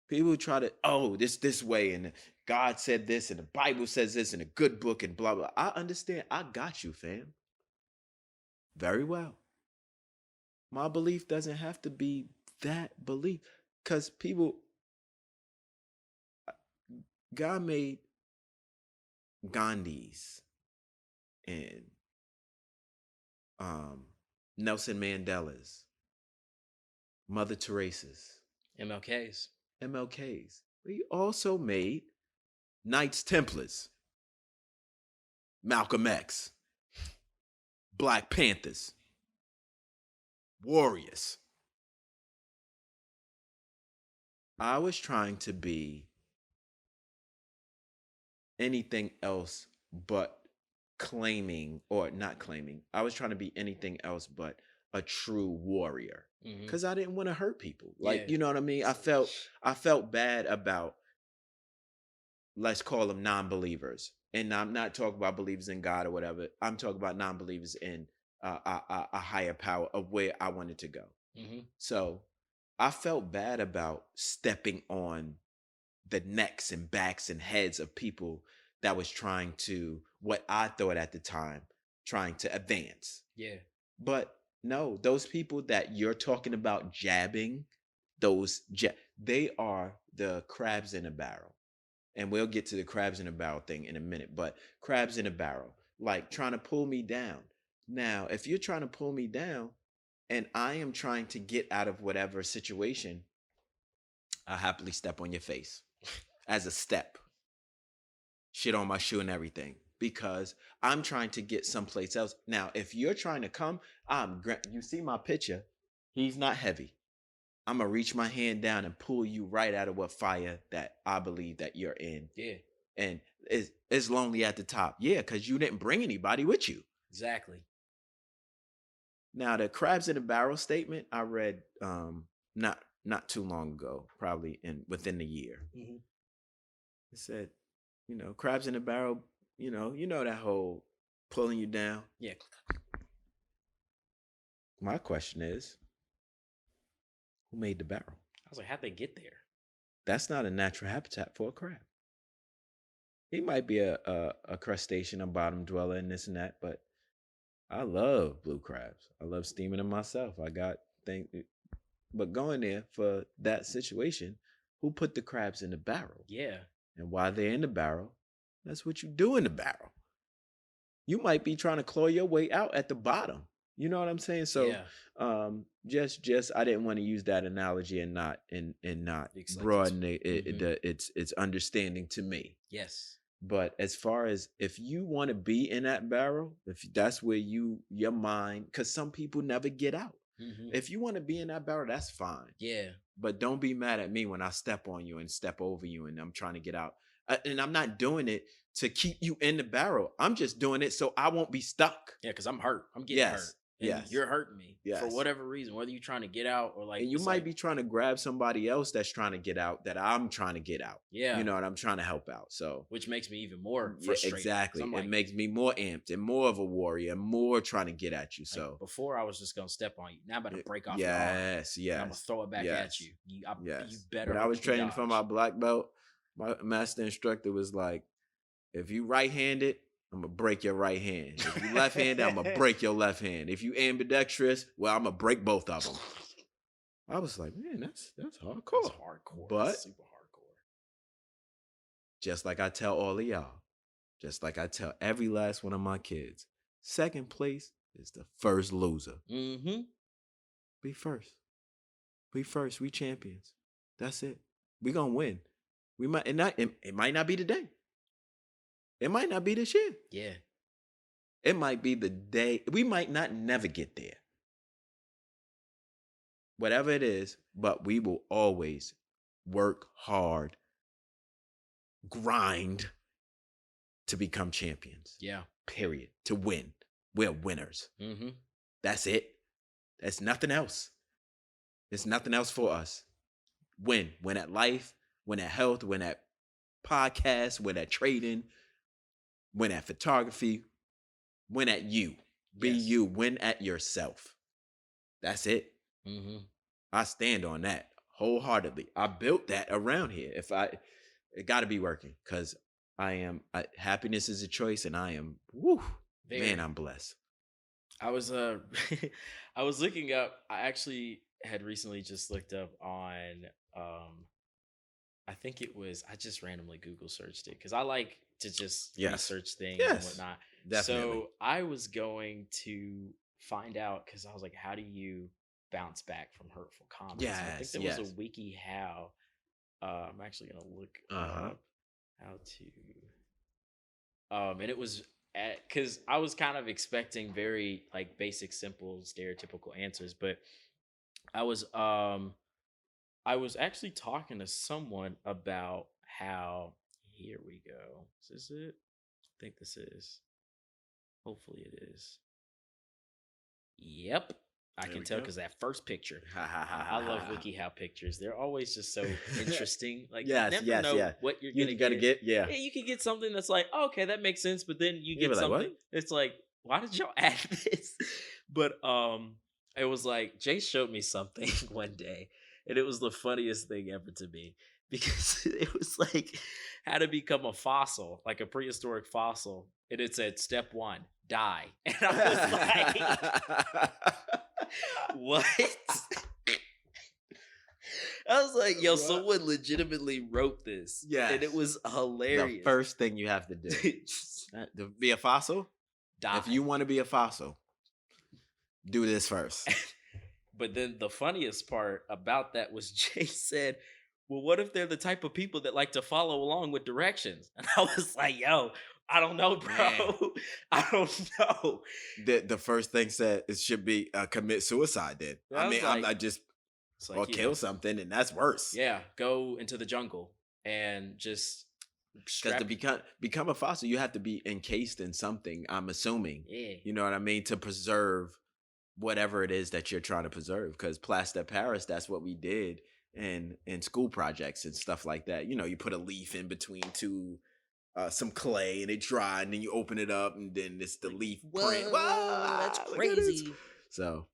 People try to, oh, this way, and God said this, and the Bible says this, in a good book, and blah blah. I understand. I got you, fam. Very well. My belief doesn't have to be that belief, because people, God made Gandhis and um, Nelson Mandela's, Mother Teresa's, MLKs. MLK's. We also made Knights Templars, Malcolm X, Black Panthers, Warriors. I was trying to be anything else but claiming, or not claiming. I was trying to be anything else but a true warrior, Hmm. because I didn't want to hurt people. Like, Yeah. you know what I mean? I felt bad about, let's call them non-believers. And I'm not talking about believers in God or whatever. I'm talking about non-believers in a higher power of where I wanted to go. Hmm. So I felt bad about stepping on the necks and backs and heads of people that was trying to, what I thought at the time, trying to advance. Yeah. But no, those people that you're talking about jabbing, they are the crabs in a barrel. And we'll get to the crabs in a barrel thing in a minute, but crabs in a barrel, like trying to pull me down. Now, if you're trying to pull me down and I am trying to get out of whatever situation, I'll happily step on your face as a step, shit on my shoe and everything, because I'm trying to get someplace else. Now, if you're trying to come, you see my picture, he's not heavy. I'm gonna reach my hand down and pull you right out of what fire that I believe that you're in. Yeah. And it's lonely at the top. Yeah, because you didn't bring anybody with you. Exactly. Now, the crabs in the barrel statement I read not too long ago, probably in within the year. Hmm. It said, crabs in the barrel, that whole pulling you down. Yeah. My question is, who made the barrel? I was like, how'd they get there? That's not a natural habitat for a crab. He might be a crustacean, a bottom dweller, and this and that, but I love blue crabs. I love steaming them myself. I got things, but going there for that situation, who put the crabs in the barrel? Yeah. And while they're in the barrel, that's what you do in the barrel. You might be trying to claw your way out at the bottom. You know what I'm saying? So, Yeah. just I didn't want to use that analogy and not broaden its understanding to me. Yes. But as far as if you want to be in that barrel, if that's where your mind, because some people never get out. Mhm. If you want to be in that battle, that's fine. Yeah. But don't be mad at me when I step on you and step over you and I'm trying to get out. And I'm not doing it to keep you in the barrel. I'm just doing it so I won't be stuck. Yeah, because I'm hurt. I'm getting hurt. Yes. And Yes. you're hurting me for Yes. whatever reason, whether you're trying to get out or like And you it's might like, be trying to grab somebody else that's trying to get out that I'm trying to get out. You yeah, know, and I'm trying to help out. So which makes me even more yeah, frustrated. 'Cause exactly. I'm It like, makes me more amped and more of a warrior, and more trying to get at you. So before I was just gonna step on you. Now I'm about to break off your arm yes, and I'm gonna yes, throw it back at yes, you. You yes. better When I hope was you can training for my dodge. black belt, my master instructor was like, if you right-handed, I'm gonna break your right hand. If you left-handed, I'm gonna break your left hand. If you ambidextrous, well, I'm gonna break both of them. I was like, man, that's That's hardcore. hardcore. But That's super hardcore. just like I tell all of y'all, just like I tell every last one of my kids, second place is the first loser. Mm-hmm. Be first. Be first. We champions. That's it. We gonna win. We might it might not be today. It might not be this year. Yeah. It might be the day. We might not never get there. Whatever it is, but we will always work hard, grind to become champions. Yeah. Period. To win. We're winners. Mm-hmm. That's it. That's nothing else. There's nothing else for us. Win. Win at life, win at health, win at podcasts, win at trading, win at photography, win at you. Be Yes. you. Win at yourself. That's it. Mm-hmm. I stand on that wholeheartedly. I built that around here. It got to be working because happiness is a choice, and I am, man, I'm blessed. I was I was looking up. I actually had recently just looked up on I think it was I just randomly Google searched it because I like to just Yes. research things and Yes. whatnot. Definitely. So I was going to find out because I was like, how do you bounce back from hurtful comments? And I think Yes. there Yes. was a wiki how. I'm actually gonna look Uh-huh. up how to. And it was because I was kind of expecting very like basic, simple, stereotypical answers, but I was um I was actually talking to someone about how here we go. Is this it? I think this is. Hopefully it is. Yep. I There can we tell go. because that first picture. Ha ha ha I ha love ha. WikiHow pictures. They're always just so interesting. Like Yes, you never yes, know yeah. what you're You gonna gotta get. get, yeah. Yeah, you can get something that's like, oh, okay, that makes sense, but then you You get be like, something what? it's like, why did y'all add this? But it was like Jay showed me something one day, and it was the funniest thing ever to me because it was like how to become a fossil, like a prehistoric fossil, and it said step 1, die, and I was like, what? I was like, yo, What? someone legitimately wrote this. And it Yes. was The hilarious. first thing you have to do to be a fossil. Die. If you want to be a fossil, do this first. But then the funniest part about that was Jay said, well, what if they're the type of people that like to follow along with directions? And I was like, yo, I don't know, bro. Man. I don't know. The first thing said it should be commit suicide. Then I I was mean, I'm like- not just It's like, or kill something, and that's worse. Yeah, go into the jungle and just Because to become a fossil, you have to be encased in something. I'm assuming. Yeah. You know what I mean? To preserve whatever it is that you're trying to preserve. Because plaster Paris, that's what we did in school projects and stuff like that. You know, you put a leaf in between some clay and it dried, and then you open it up, and then it's the leaf print. Whoa, that's Wow, look at it. crazy. So,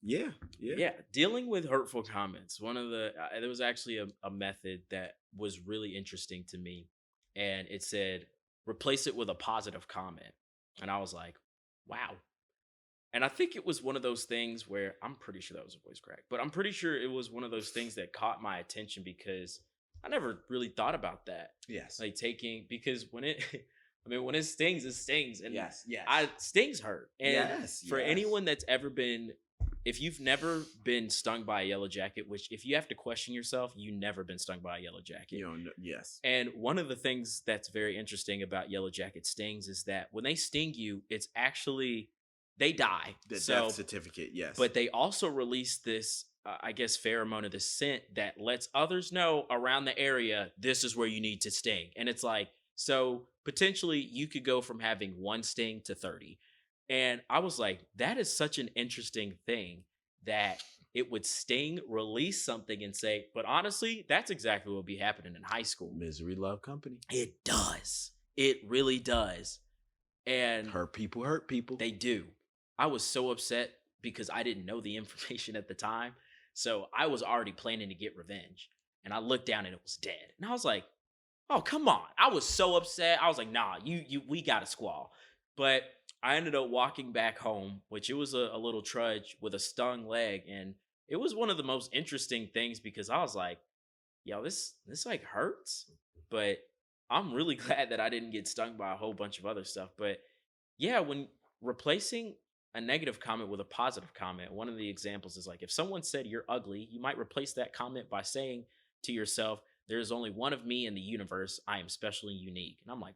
yeah. Yeah, dealing with hurtful comments. One of the there was actually a method that was really interesting to me, and it said replace it with a positive comment, and I was like, wow. And I think it was one of those things where I'm pretty sure that was a voice crack, but I'm pretty sure it was one of those things that caught my attention because I never really thought about that. Yes. Like because when it, I mean, when it stings, and Yes. stings hurt. And Yes, for yes. anyone that's ever been, if you've never been stung by a yellow jacket, which if you have to question yourself, you never been stung by a yellow jacket. You know, yes. And one of the things that's very interesting about yellow jacket stings is that when they sting you, it's actually they die. The death So, certificate, yes. but they also released this, I guess, pheromone of the scent that lets others know around the area this is where you need to sting. And it's like, so potentially you could go from having one sting to 30. And I was like, that is such an interesting thing that it would sting, release something, and say, but honestly, that's exactly what would be happening in high school. Misery love company. It does. It really does. And Hurt people hurt people. they do. I was so upset because I didn't know the information at the time. So I was already planning to get revenge. And I looked down and it was dead. And I was like, oh, come on. I was so upset. I was like, nah, we got to squall. But I ended up walking back home, which it was a little trudge with a stung leg. And it was one of the most interesting things because I was like, yo, this like hurts. But I'm really glad that I didn't get stung by a whole bunch of other stuff. But yeah, when replacing a negative comment with a positive comment, one of the examples is like if someone said you're ugly, you might replace that comment by saying to yourself, there's only one of me in the universe. I am specially unique. And I'm like,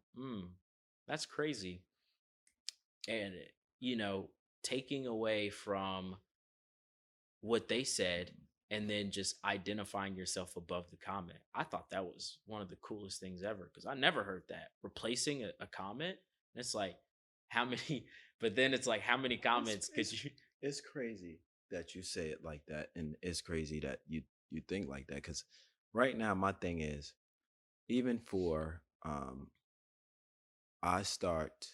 that's crazy. And, you know, taking away from what they said and then just identifying yourself above the comment. I thought that was one of the coolest things ever because I never heard that. Replacing a comment, and it's like, how many, but then it's like, how many comments could you? It's crazy that you say it like that, and it's crazy that you think like that. Because right now, my thing is, even for I start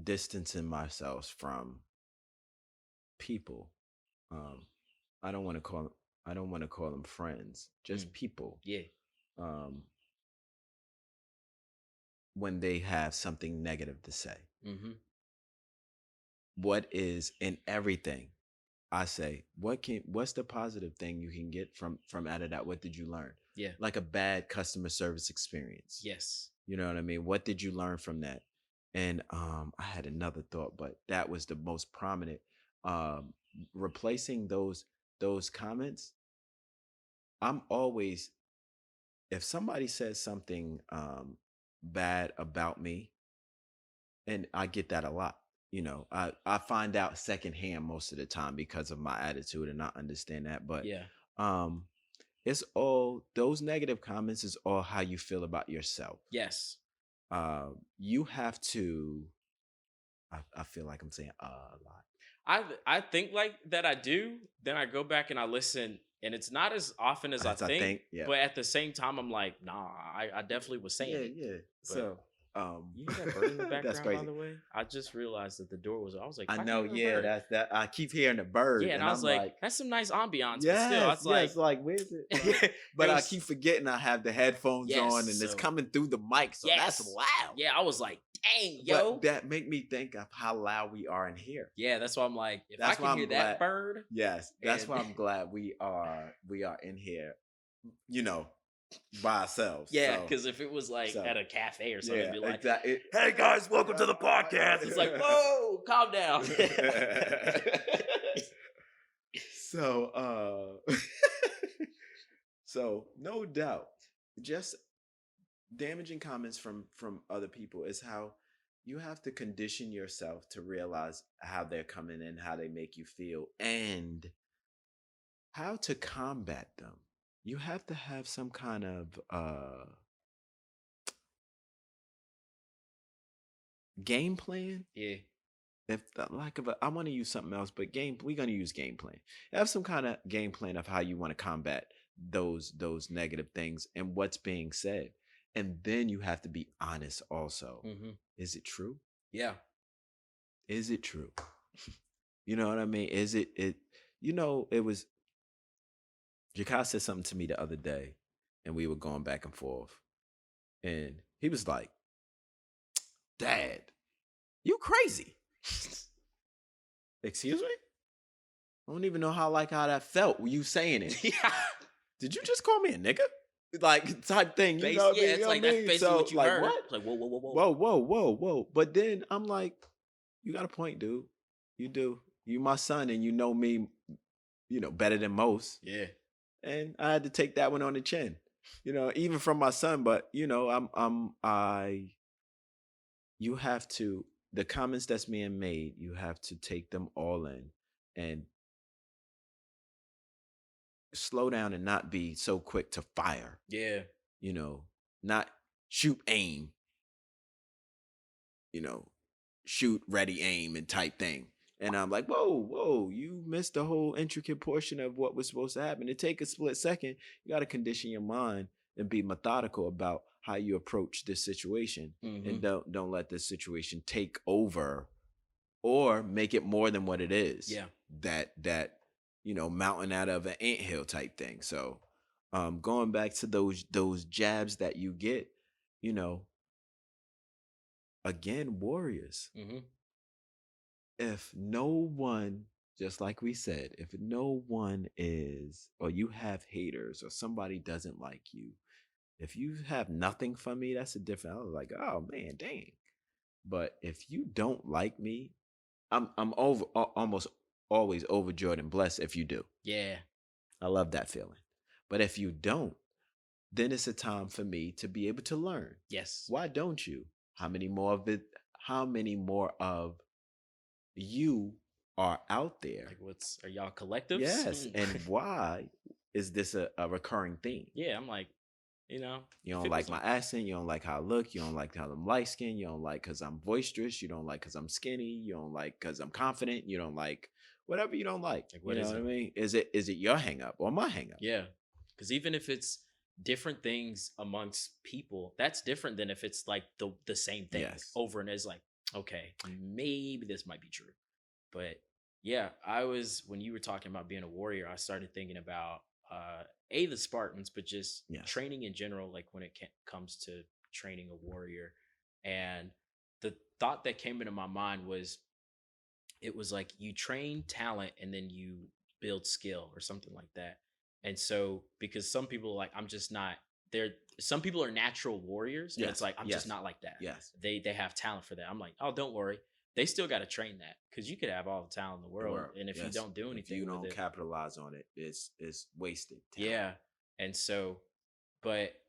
distancing myself from people. Um, I don't want to call I don't want to call them friends, just people. Yeah. Um, when they have something negative to say, Mm-hmm. what is in everything? I say, what's the positive thing you can get from out of that? What did you learn? Yeah. Like a bad customer service experience. Yes. You know what I mean? What did you learn from that? And I had another thought, but that was the most prominent. Um, Replacing those comments, I'm always if somebody says something bad about me, and I get that a lot. You know, I find out secondhand most of the time because of my attitude, and I understand that. But Yeah. um, it's all those negative comments is all how you feel about yourself. Yes. You have to. I feel like I'm saying a lot. I think like that I do. Then I go back and I listen, and it's not as often as I As I think. think, yeah. But at the same time, I'm like, nah, I definitely was saying Yeah, it. yeah. But So, you hear that bird in the that's background, by crazy. the way? I just realized that the door was. I was like, I "Why know, can I hear a yeah, bird?" that's that. I keep hearing the bird, Yeah, and and I was I'm like, like, that's some nice ambiance, but still, I yes, was like, yes, like where's it? it But I was keep forgetting I have the headphones yes. on, and it's So coming through the mic, so that's yes, loud. yeah. I was like, dang, But yo. that make me think of how loud we are in here. Yeah, that's why I'm like, if I That's why can hear I'm that glad. bird, Yes, that's and why I'm glad we are in here, you know, by ourselves. yeah, So, because if it was like so at a cafe or something, yeah, it'd be like, exactly. hey guys, welcome to the podcast. It's like, whoa, calm down. So, so no doubt, just damaging comments from other people is how you have to condition yourself to realize how they're coming in, how they make you feel, and how to combat them. You have to have some kind of game plan. Yeah, If the lack of I want to use something else, but we're gonna use game plan. Have some kind of game plan of how you want to combat those negative things and what's being said. And then you have to be honest also. Is it true? yeah, Is it true? You know what I mean? Is it it was Jakai said something to me the other day, and we were going back and forth. And he was like, Dad, you crazy. Excuse me? I don't even know how that felt. Were you saying it? yeah. Did you just call me a nigga? Like type thing. You know what I mean? It's You know like what I that's mean? basically So, what you like, heard. what? It's like, whoa, whoa, whoa, whoa. Whoa, whoa, whoa, whoa. But then I'm like, you got a point, dude. You do. You my son, and you know me, better than most. Yeah, And I had to take that one on the chin. Even from my son, but I you have to the comments that's being made, you have to take them all in and slow down and not be so quick to fire, Yeah. you know, not shoot, aim, you know, shoot, ready, aim, and type thing. And I'm like, whoa, whoa, you missed the whole intricate portion of what was supposed to happen. To take a split second, you got to condition your mind and be methodical about how you approach this situation, and Hmm. don't let this situation take over or make it more than what it is. Yeah. That mountain out of an anthill type thing. So, going back to those jabs that you get, you know, again, warriors. Hmm. If no one, just like we said, if no one is, or you have haters, or somebody doesn't like you, if you have nothing from me, that's a different. I was like, oh man, dang. But if you don't like me, I'm almost always overjoyed and blessed if you do. Yeah. I love that feeling. But if you don't, then it's a time for me to be able to learn. Yes. Why don't you? How many more of it? How many more of you are out there? Like, are y'all collectives? Yes. And why is this a recurring theme? Yeah. I'm like, you know, You if don't it like was my accent. You don't like how I look. You don't like how I'm light skinned. You don't like because I'm boisterous. You don't like because I'm skinny. You don't like because I'm confident. You don't like whatever you don't like. like, You what know is what I it? mean? Is it your hang up or my hang up? Yeah. Because even if it's different things amongst people, that's different than if it's like the same thing Yes. over and it's like, okay, maybe this might be true. But yeah, I was when you were talking about being a warrior, I started thinking about the Spartans, but just Yes. training in general, like when it comes to training a warrior. And the thought that came into my mind was it was like you train talent and then you build skill or something like that. And so because some people are like I'm just not there, some people are natural warriors and it's Yes. like I'm just Yes. not like that. Yes. They have talent for that. I'm like, "Oh, don't worry. They still got to train that cuz you could have all the talent in the The world world. and if you Yes. don't do If you anything with don't it." capitalize on it, it's wasted talent. Yeah. And so but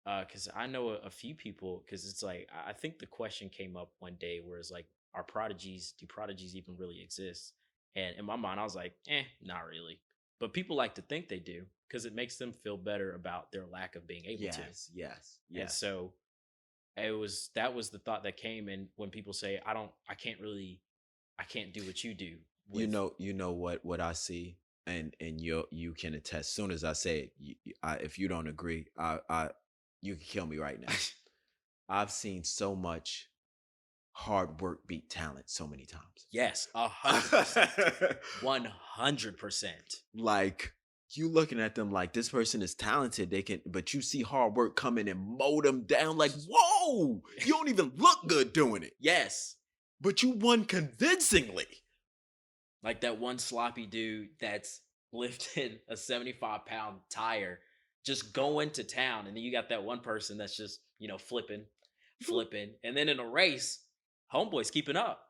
because I know a few people, because it's like I think the question came up one day where it's like, are prodigies? Do prodigies even really exist? And in my mind, I was like, not really. But people like to think they do because it makes them feel better about their lack of being able to. Yes. Yes. And Yes. so that was the thought that came. And when people say, I can't do what you do with, You know what I see, and you can attest. Soon as I say it, if you don't agree, you can kill me right now. I've seen so much hard work beat talent so many times. yes, 100%, 100%. Like, you looking at them like this person is talented, they can, but you see hard work come in and mow them down. Like, whoa, you don't even look good doing it, Yes. but you won convincingly. Like that one sloppy dude that's lifting a 75-pound tire, just going to town. And then you got that one person that's just, flipping, flipping. And then in a race, homeboy's keeping up.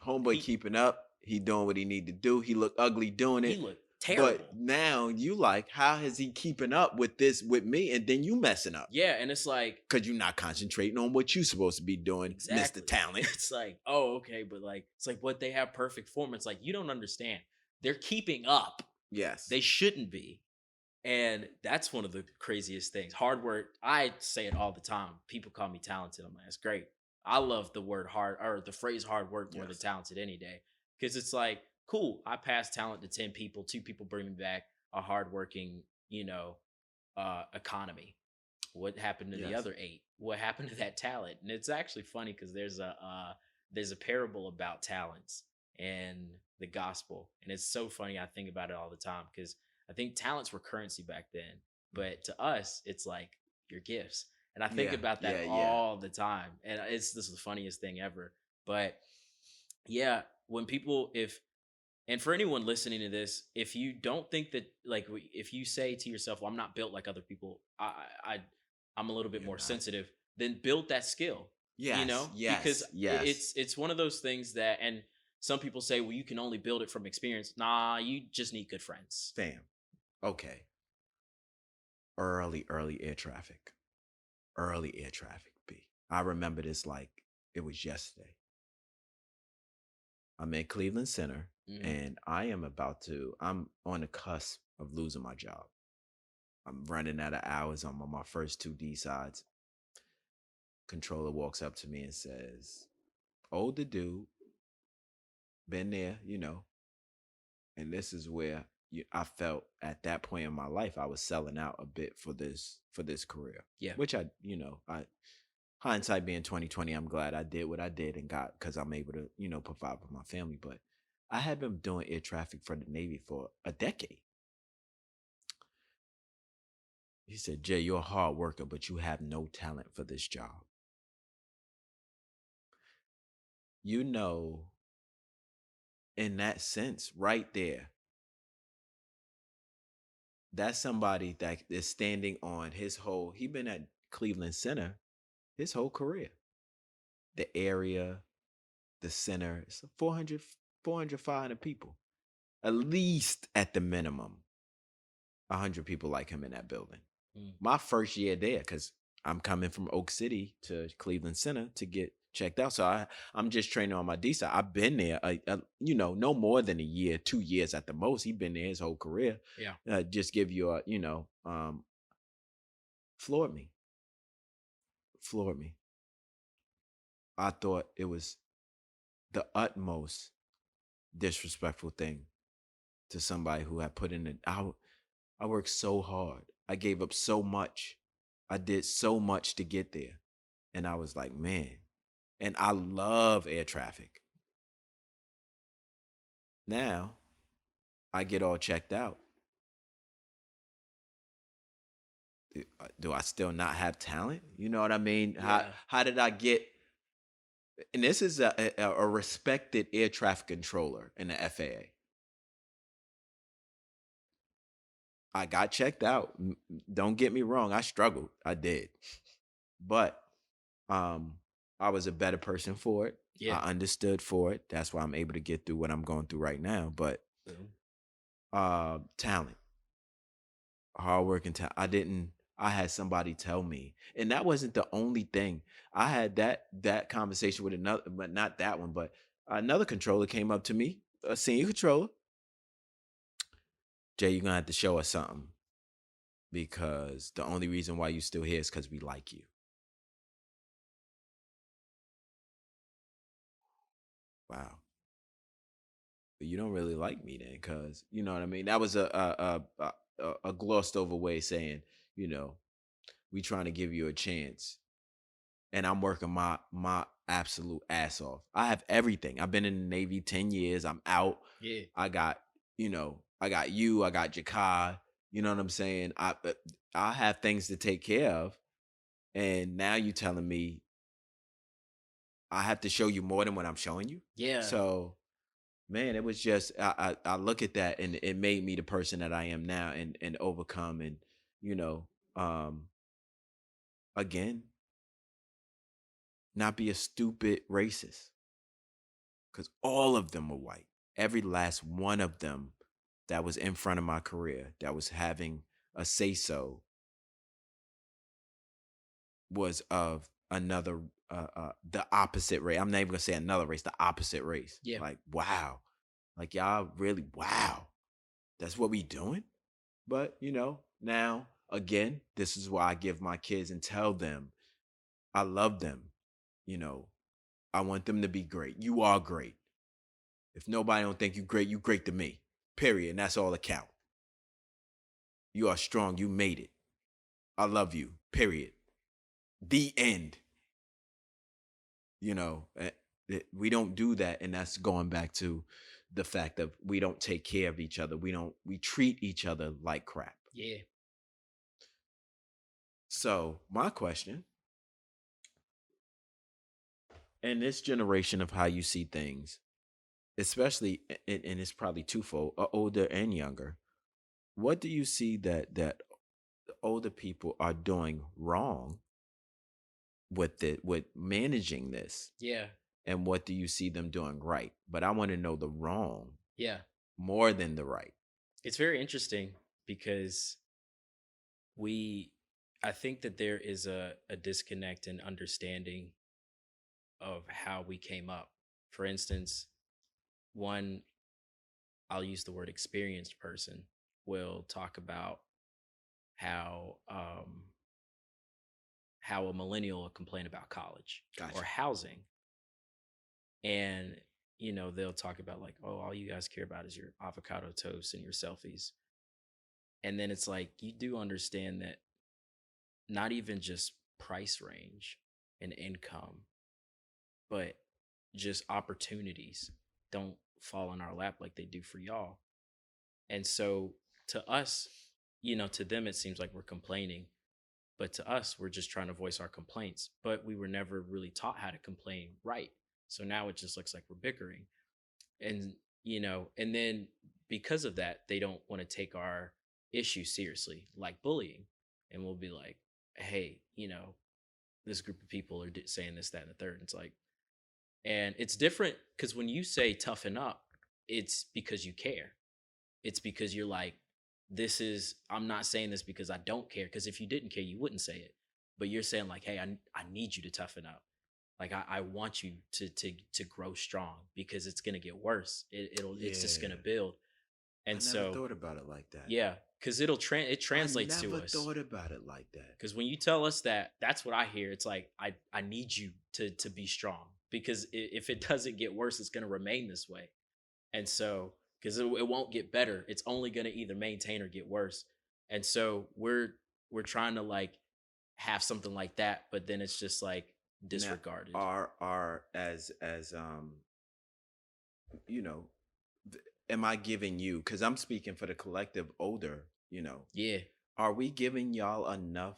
Homeboy He keeping up. He doing what he need to do. He look ugly doing he it. looked But terrible. now you like, how is he keeping up with this with me? And then you messing up. Yeah, and it's like Because you're not concentrating on what you supposed to be doing, exactly. Mr. Talent. It's like, oh, okay, but like it's like what they have perfect form. It's like you don't understand. They're keeping up. Yes. They shouldn't be. And that's one of the craziest things. Hard work. I say it all the time. People call me talented. I'm like, that's great. I love the word hard or the phrase hard work more than Yes. talented any day. Because it's like, cool, I pass talent to 10 people, 2 people bring me back a hardworking, economy. What happened to the Yes. other 8? What happened to that talent? And it's actually funny because there's a parable about talents and the gospel. And it's so funny. I think about it all the time because I think talents were currency back then, but to us, it's like your gifts. And I think Yeah. about that Yeah. Yeah. all the time. And this is the funniest thing ever. But yeah, when people, if, and for anyone listening to this, if you don't think that, like, if you say to yourself, well, I'm not built like other people, I'm a little bit You're more not. sensitive, then build that skill, Yes. because Yes. Yes. it's one of those things that, and some people say, well, you can only build it from experience. Nah, you just need good friends. Fam. Okay. Early air traffic. Early air traffic, B. I remember this like it was yesterday. I'm in Cleveland Center, Mhm. and I'm on the cusp of losing my job. I'm running out of hours. I'm on my first two D sides. Controller walks up to me and says, older dude, been there, and this is where I felt at that point in my life I was selling out a bit for this career, Yeah. which I hindsight being 2020, I'm glad I did what I did and got because I'm able to provide for my family. But I had been doing air traffic for the Navy for a decade. He said, Jay, you're a hard worker, but you have no talent for this job. You know, in that sense, right there, that's somebody that is standing on he been at Cleveland Center his whole career. The area, the center, it's 400, 500 people. At least at the minimum, 100 people like him in that building. Mm. My first year there, because I'm coming from Oak City to Cleveland Center to get checked out. So I'm just training on my D side. I've been there, no more than a year, 2 years at the most. He's been there his whole career. Yeah. Just give you floored me, floored me. I thought it was the utmost disrespectful thing to somebody who had put in it. I worked so hard. I gave up so much. I did so much to get there. And I was like, man. And I love air traffic. Now I get all checked out. Do I still not have talent? You know what I mean? How Yeah. how did I get? And this is a respected air traffic controller in the FAA. I got checked out. Don't get me wrong. I struggled. I did. But um, I was a better person for it. Yeah. I understood for it. That's why I'm able to get through what I'm going through right now. But Boom. talent, hard working talent. I had somebody tell me, and that wasn't the only thing. I had that conversation with another, but not that one, but another controller came up to me, a senior controller. Jay, you're gonna have to show us something because the only reason why you still here is because we like you. Wow. But you don't really like me then, because you know what I mean. That was a glossed over way of saying, you know, we trying to give you a chance, and I'm working my absolute ass off. I have everything. I've been in the Navy 10 years. I'm out. Yeah. I got I got you. I got Jakar. You know what I'm saying? I have things to take care of, and now you telling me I have to show you more than what I'm showing you. Yeah. So man, it was just I look at that and it made me the person that I am now and overcome and you know um again not be a stupid racist because all of them were white. Every last one of them that was in front of my career that was having a say so was of another the opposite race. I'm not even gonna say another race, the opposite race. Yeah. Like wow, like y'all really wow. That's what we doing. But, now again, this is why I give my kids and tell them I love them. You know, I want them to be great. You are great. If nobody don't think you great to me. Period. And that's all that count. You are strong. You made it. I love you. Period. The end. You know, we don't do that, and that's going back to the fact that we don't take care of each other. We treat each other like crap. Yeah. So, my question, in this generation of how you see things, especially and it's probably twofold, older and younger, what do you see that older people are doing wrong with managing this, Yeah. and what do you see them doing right? But I want to know the wrong Yeah. more than the right. It's very interesting because we I think that there is a disconnect in understanding of how we came up. For instance, one, I'll use the word experienced person, will talk about how how a millennial will complain about college or Gotcha. housing, and they'll talk about like, oh, all you guys care about is your avocado toast and your selfies. And then it's like, you do understand that not even just price range and income, but just opportunities don't fall in our lap like they do for y'all. And so to us, to them it seems like we're complaining, but to us we're just trying to voice our complaints, but we were never really taught how to complain right. So now it just looks like we're bickering. And and then because of that, they don't want to take our issue seriously, like bullying. And we'll be like, hey, this group of people are saying this, that, and the third. And it's like, and it's different because when you say toughen up, it's because you care. It's because you're like, I'm not saying this because I don't care. Because if you didn't care, you wouldn't say it. But you're saying like, hey, I need you to toughen up. Like I want you to grow strong because it's gonna get worse. It's just gonna Yeah. build. I And never so thought about it like that. yeah, because it I translates to never us. thought about it like that. Because when you tell us that, that's what I hear. It's like I need you to be strong because if it doesn't get worse, it's gonna remain this way. And so, because it won't get better, it's only going to either maintain or get worse. And so we're trying to like have something like that, but then it's just like Now, disregarded. are as you know, am I giving you? Because I'm speaking for the collective older. Yeah. Are we giving y'all enough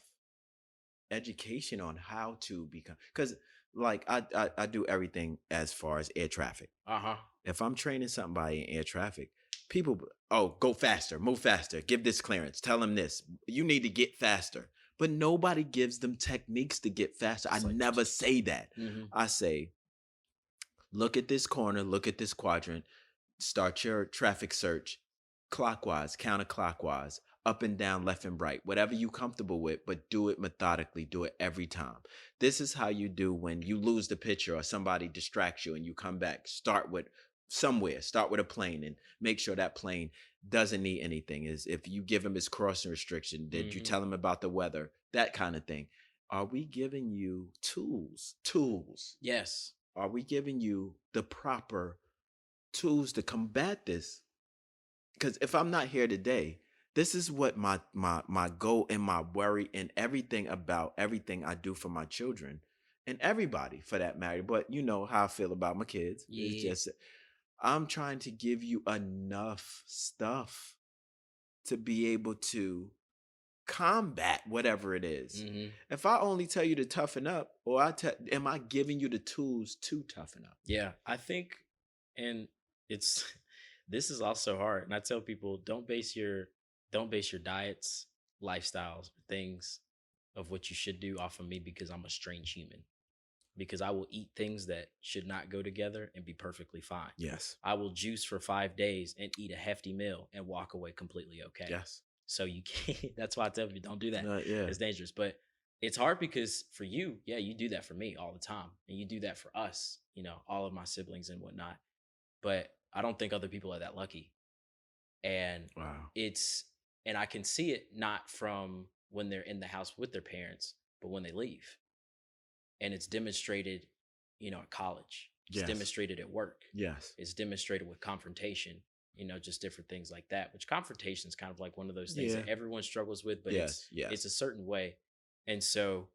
education on how to become? Because like I do everything as far as air traffic. Uh huh. If I'm training somebody in air traffic, people, oh, go faster, move faster, give this clearance, tell them this. You need to get faster. But nobody gives them techniques to get faster. I It's like, never say that. mm-hmm. I say, look at this corner, look at this quadrant, start your traffic search clockwise, counterclockwise, up and down, left and right, whatever you comfortable with, but do it methodically, do it every time. This is how you do when you lose the picture or somebody distracts you and you come back. Start with somewhere, start with a plane and make sure that plane doesn't need anything. Is if you give him his crossing restriction, did you Mm-hmm. tell him about the weather, that kind of thing. Are we giving you tools? Yes. Are we giving you the proper tools to combat this? Because if I'm not here today, this is what my goal and my worry and everything about everything I do for my children and everybody for that matter. But you know how I feel about my kids. It's Yeah. just I'm trying to give you enough stuff to be able to combat whatever it is. Mm-hmm. If I only tell you to toughen up, or am I giving you the tools to toughen up? Yeah. I think, and it's this is also hard. And I tell people, don't base your diets, lifestyles, things of what you should do off of me because I'm a strange human. Because I will eat things that should not go together and be perfectly fine. Yes. I will juice for 5 days and eat a hefty meal and walk away completely okay. Yes. So you can't, that's why I tell you, don't do that. Yeah. It's dangerous. But it's hard because for you, yeah, you do that for me all the time. And you do that for us, all of my siblings and whatnot. But I don't think other people are that lucky. And Wow. it's, and I can see it not from when they're in the house with their parents, but when they leave. And it's demonstrated, at college. It's Yes. demonstrated at work. Yes. It's demonstrated with confrontation, just different things like that, which confrontation is kind of like one of those things Yeah. that everyone struggles with, but it's Yes. Yes. it's a certain way. And so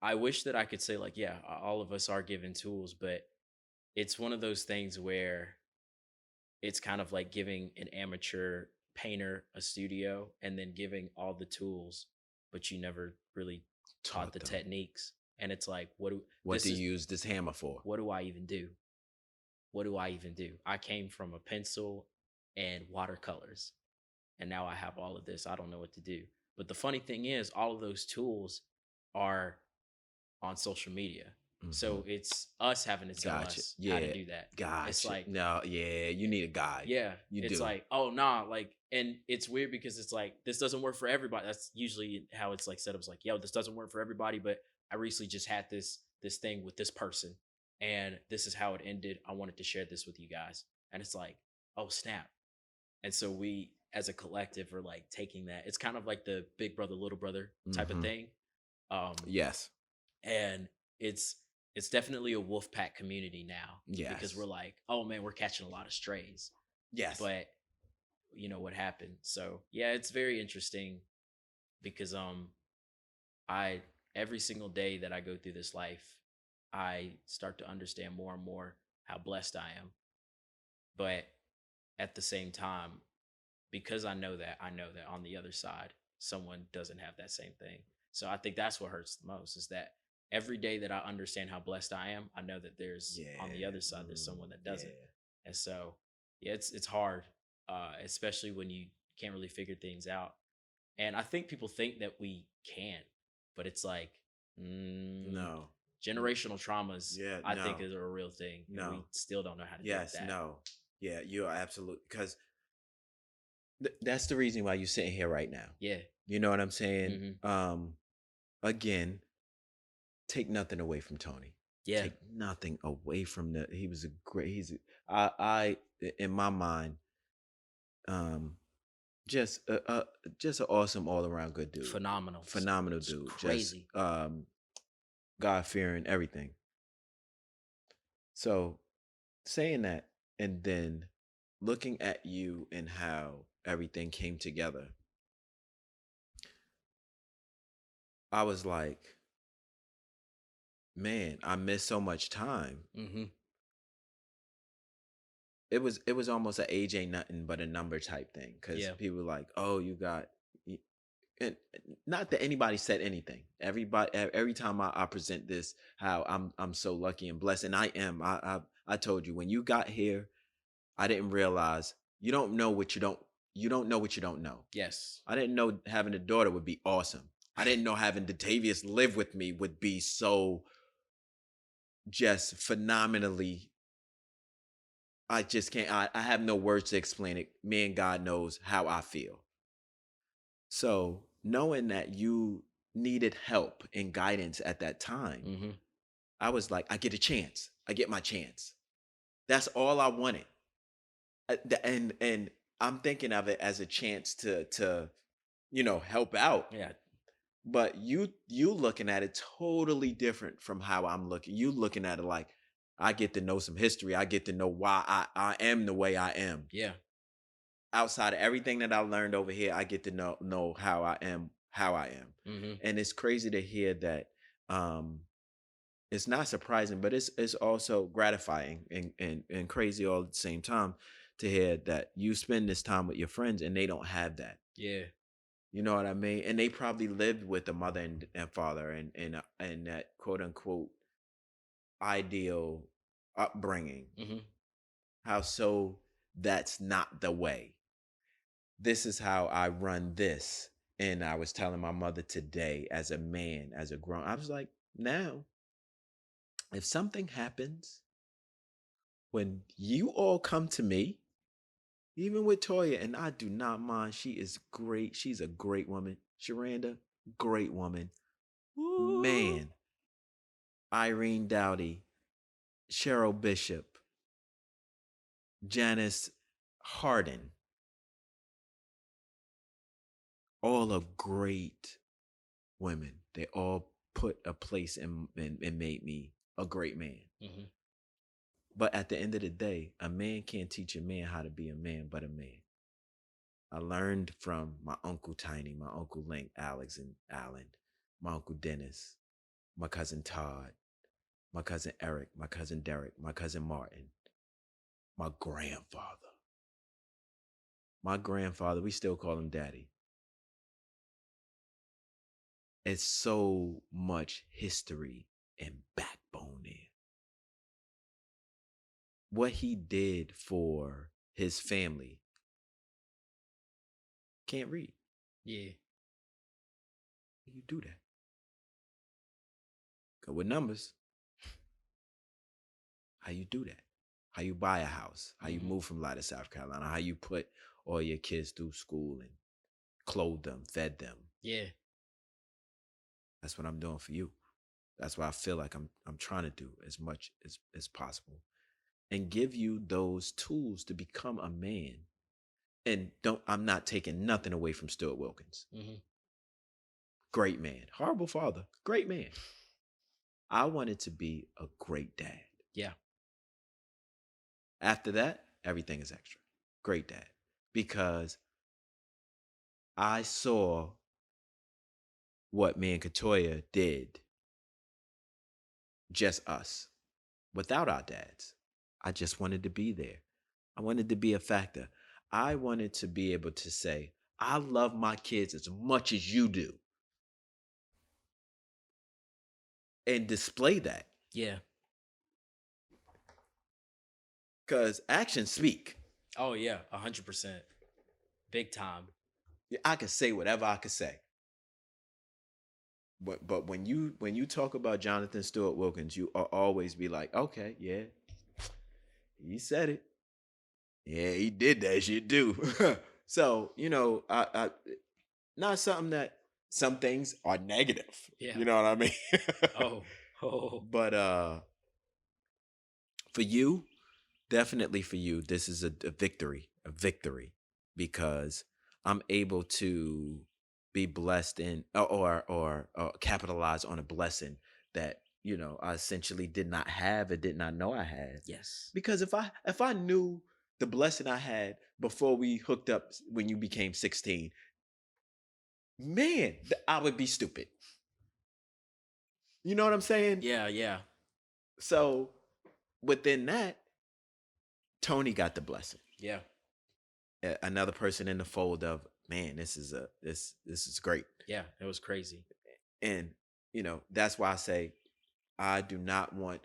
I wish that I could say like, yeah, all of us are given tools, but it's one of those things where it's kind of like giving an amateur painter a studio and then giving all the tools, but you never really taught Taught the them. techniques. And it's like, What to use this hammer for? what do I even do? What do I even do? I came from a pencil and watercolors, and now I have all of this. I don't know what to do. But the funny thing is, all of those tools are on social media. Mhm. So it's us having to tell Gotcha. us how to Yeah. do that. It's Gotcha. like, No, yeah, you need a guide. yeah, You it's do. like, oh, nah, like, and it's weird because it's like, this doesn't work for everybody. That's usually how it's like set up. It's like, yo, this doesn't work for everybody, but I recently just had this thing with this person. and this is how it ended. I wanted to share this with you guys. And it's like, oh snap. And so we as a collective are like taking that. It's kind of like the big brother, little brother type of Hmm. thing. Um, Yes. and it's definitely a wolf pack community now because we're Yes. like, oh man, we're catching a lot of strays. Yes. But you know what happened. So yeah, it's very interesting because I every single day that I go through this life, I start to understand more and more how blessed I am. But at the same time, because I know that on the other side, someone doesn't have that same thing. So I think that's what hurts the most is that every day that I understand how blessed I am, I know that there's on the Yeah. other side there's someone that doesn't. Yeah. And so yeah, it's hard, especially when you can't really figure things out. And I think people think that we can, but it's like mm, No. N- generational traumas. Yeah. I think No. is a real thing, and we No. still don't know how to deal with Yes. that. No. Yeah. You are absolutely because that's the reason why you're sitting here right now. Yeah. You know what I'm saying? Hmm. Again, take nothing away from Tony. Yeah. Take nothing away from the. He was a great. I in my mind, um, just just an awesome all around good dude, Phenomenal. phenomenal It's dude, just crazy. God fearing everything. So saying that, and then looking at you and how everything came together, I was like, man, I missed so much time. Hmm. It was almost an age ain't nothing but a number type thing because Yeah. people were like, oh, you got, and not that anybody said anything. Everybody, every time I present this, how I'm so lucky and blessed, and I am. I told you when you got here, I didn't realize you don't know what you don't know. Yes. I didn't know having a daughter would be awesome. I didn't know having Detavius live with me would be so just phenomenally. I just can't. I have no words to explain it. Me and God knows how I feel. So knowing that you needed help and guidance at that time, Hmm. I was like, I get a chance. I get my chance. That's all I wanted. And I'm thinking of it as a chance to help out. Yeah. But you looking at it totally different from how I'm looking. You looking at it like I get to know some history. I get to know why I am the way I am. Yeah. Outside of everything that I learned over here, I get to know how I am. Hmm. And it's crazy to hear that. It's not surprising, but it's also gratifying and crazy all at the same time to hear that you spend this time with your friends and they don't have that. Yeah. You know what I mean? And they probably lived with a mother and father and that quote unquote ideal upbringing. Hmm. How so that's not the way. This is how I run this. And I was telling my mother today as a man, as a grown, I was like, now, if something happens when you all come to me, even with Toya, and I do not mind, she is great. She's a great woman. Sharanda, great woman. Woo. Man, Irene Dowdy, Cheryl Bishop, Janice Harden, all are great women. They all put a place and made me a great man. Hmm. But at the end of the day, a man can't teach a man how to be a man but a man. I learned from my uncle Tiny, my uncle Link, Alex and Alan, my uncle Dennis, my cousin Todd, my cousin Eric, my cousin Derek, my cousin Martin, my grandfather. My grandfather, we still call him daddy. It's so much history and backbone there. What he did for his family, can't read. Yeah. You do that. Go with numbers. How you do that? How you buy a house? How you Hmm. move from Light to South Carolina? How you put all your kids through school and clothe them, fed them? Yeah. That's what I'm doing for you. That's why I feel like I'm trying to do as much as possible and give you those tools to become a man. And don't I'm not taking nothing away from Stuart Wilkins. Hmm. Great man. Horrible father. Great man. I wanted to be a great dad. Yeah. After that, everything is extra. Great dad. Because I saw what me and Katoya did, just us, without our dads. I just wanted to be there. I wanted to be a factor. I wanted to be able to say, I love my kids as much as you do and display that Yeah. because actions speak. Oh yeah, 100%. Big time. I can say whatever I can say. But when you talk about Jonathan Stewart Wilkins, you always be like, okay, yeah, he said it. Yeah, he did that shit too. So I not something that some things are negative. Yeah. You know what I mean? Oh. Oh. But for you, definitely for you, this is a victory, because I'm able to be blessed in or capitalize on a blessing that I essentially did not have and did not know I had. Yes. Because if I knew the blessing I had before we hooked up when you became 16, man, I would be stupid. You know what I'm saying? Yeah. Yeah. So within that, Tony got the blessing. Yeah. Another person in the fold of, man, this is great. Yeah. It was crazy. And that's why I say I do not want.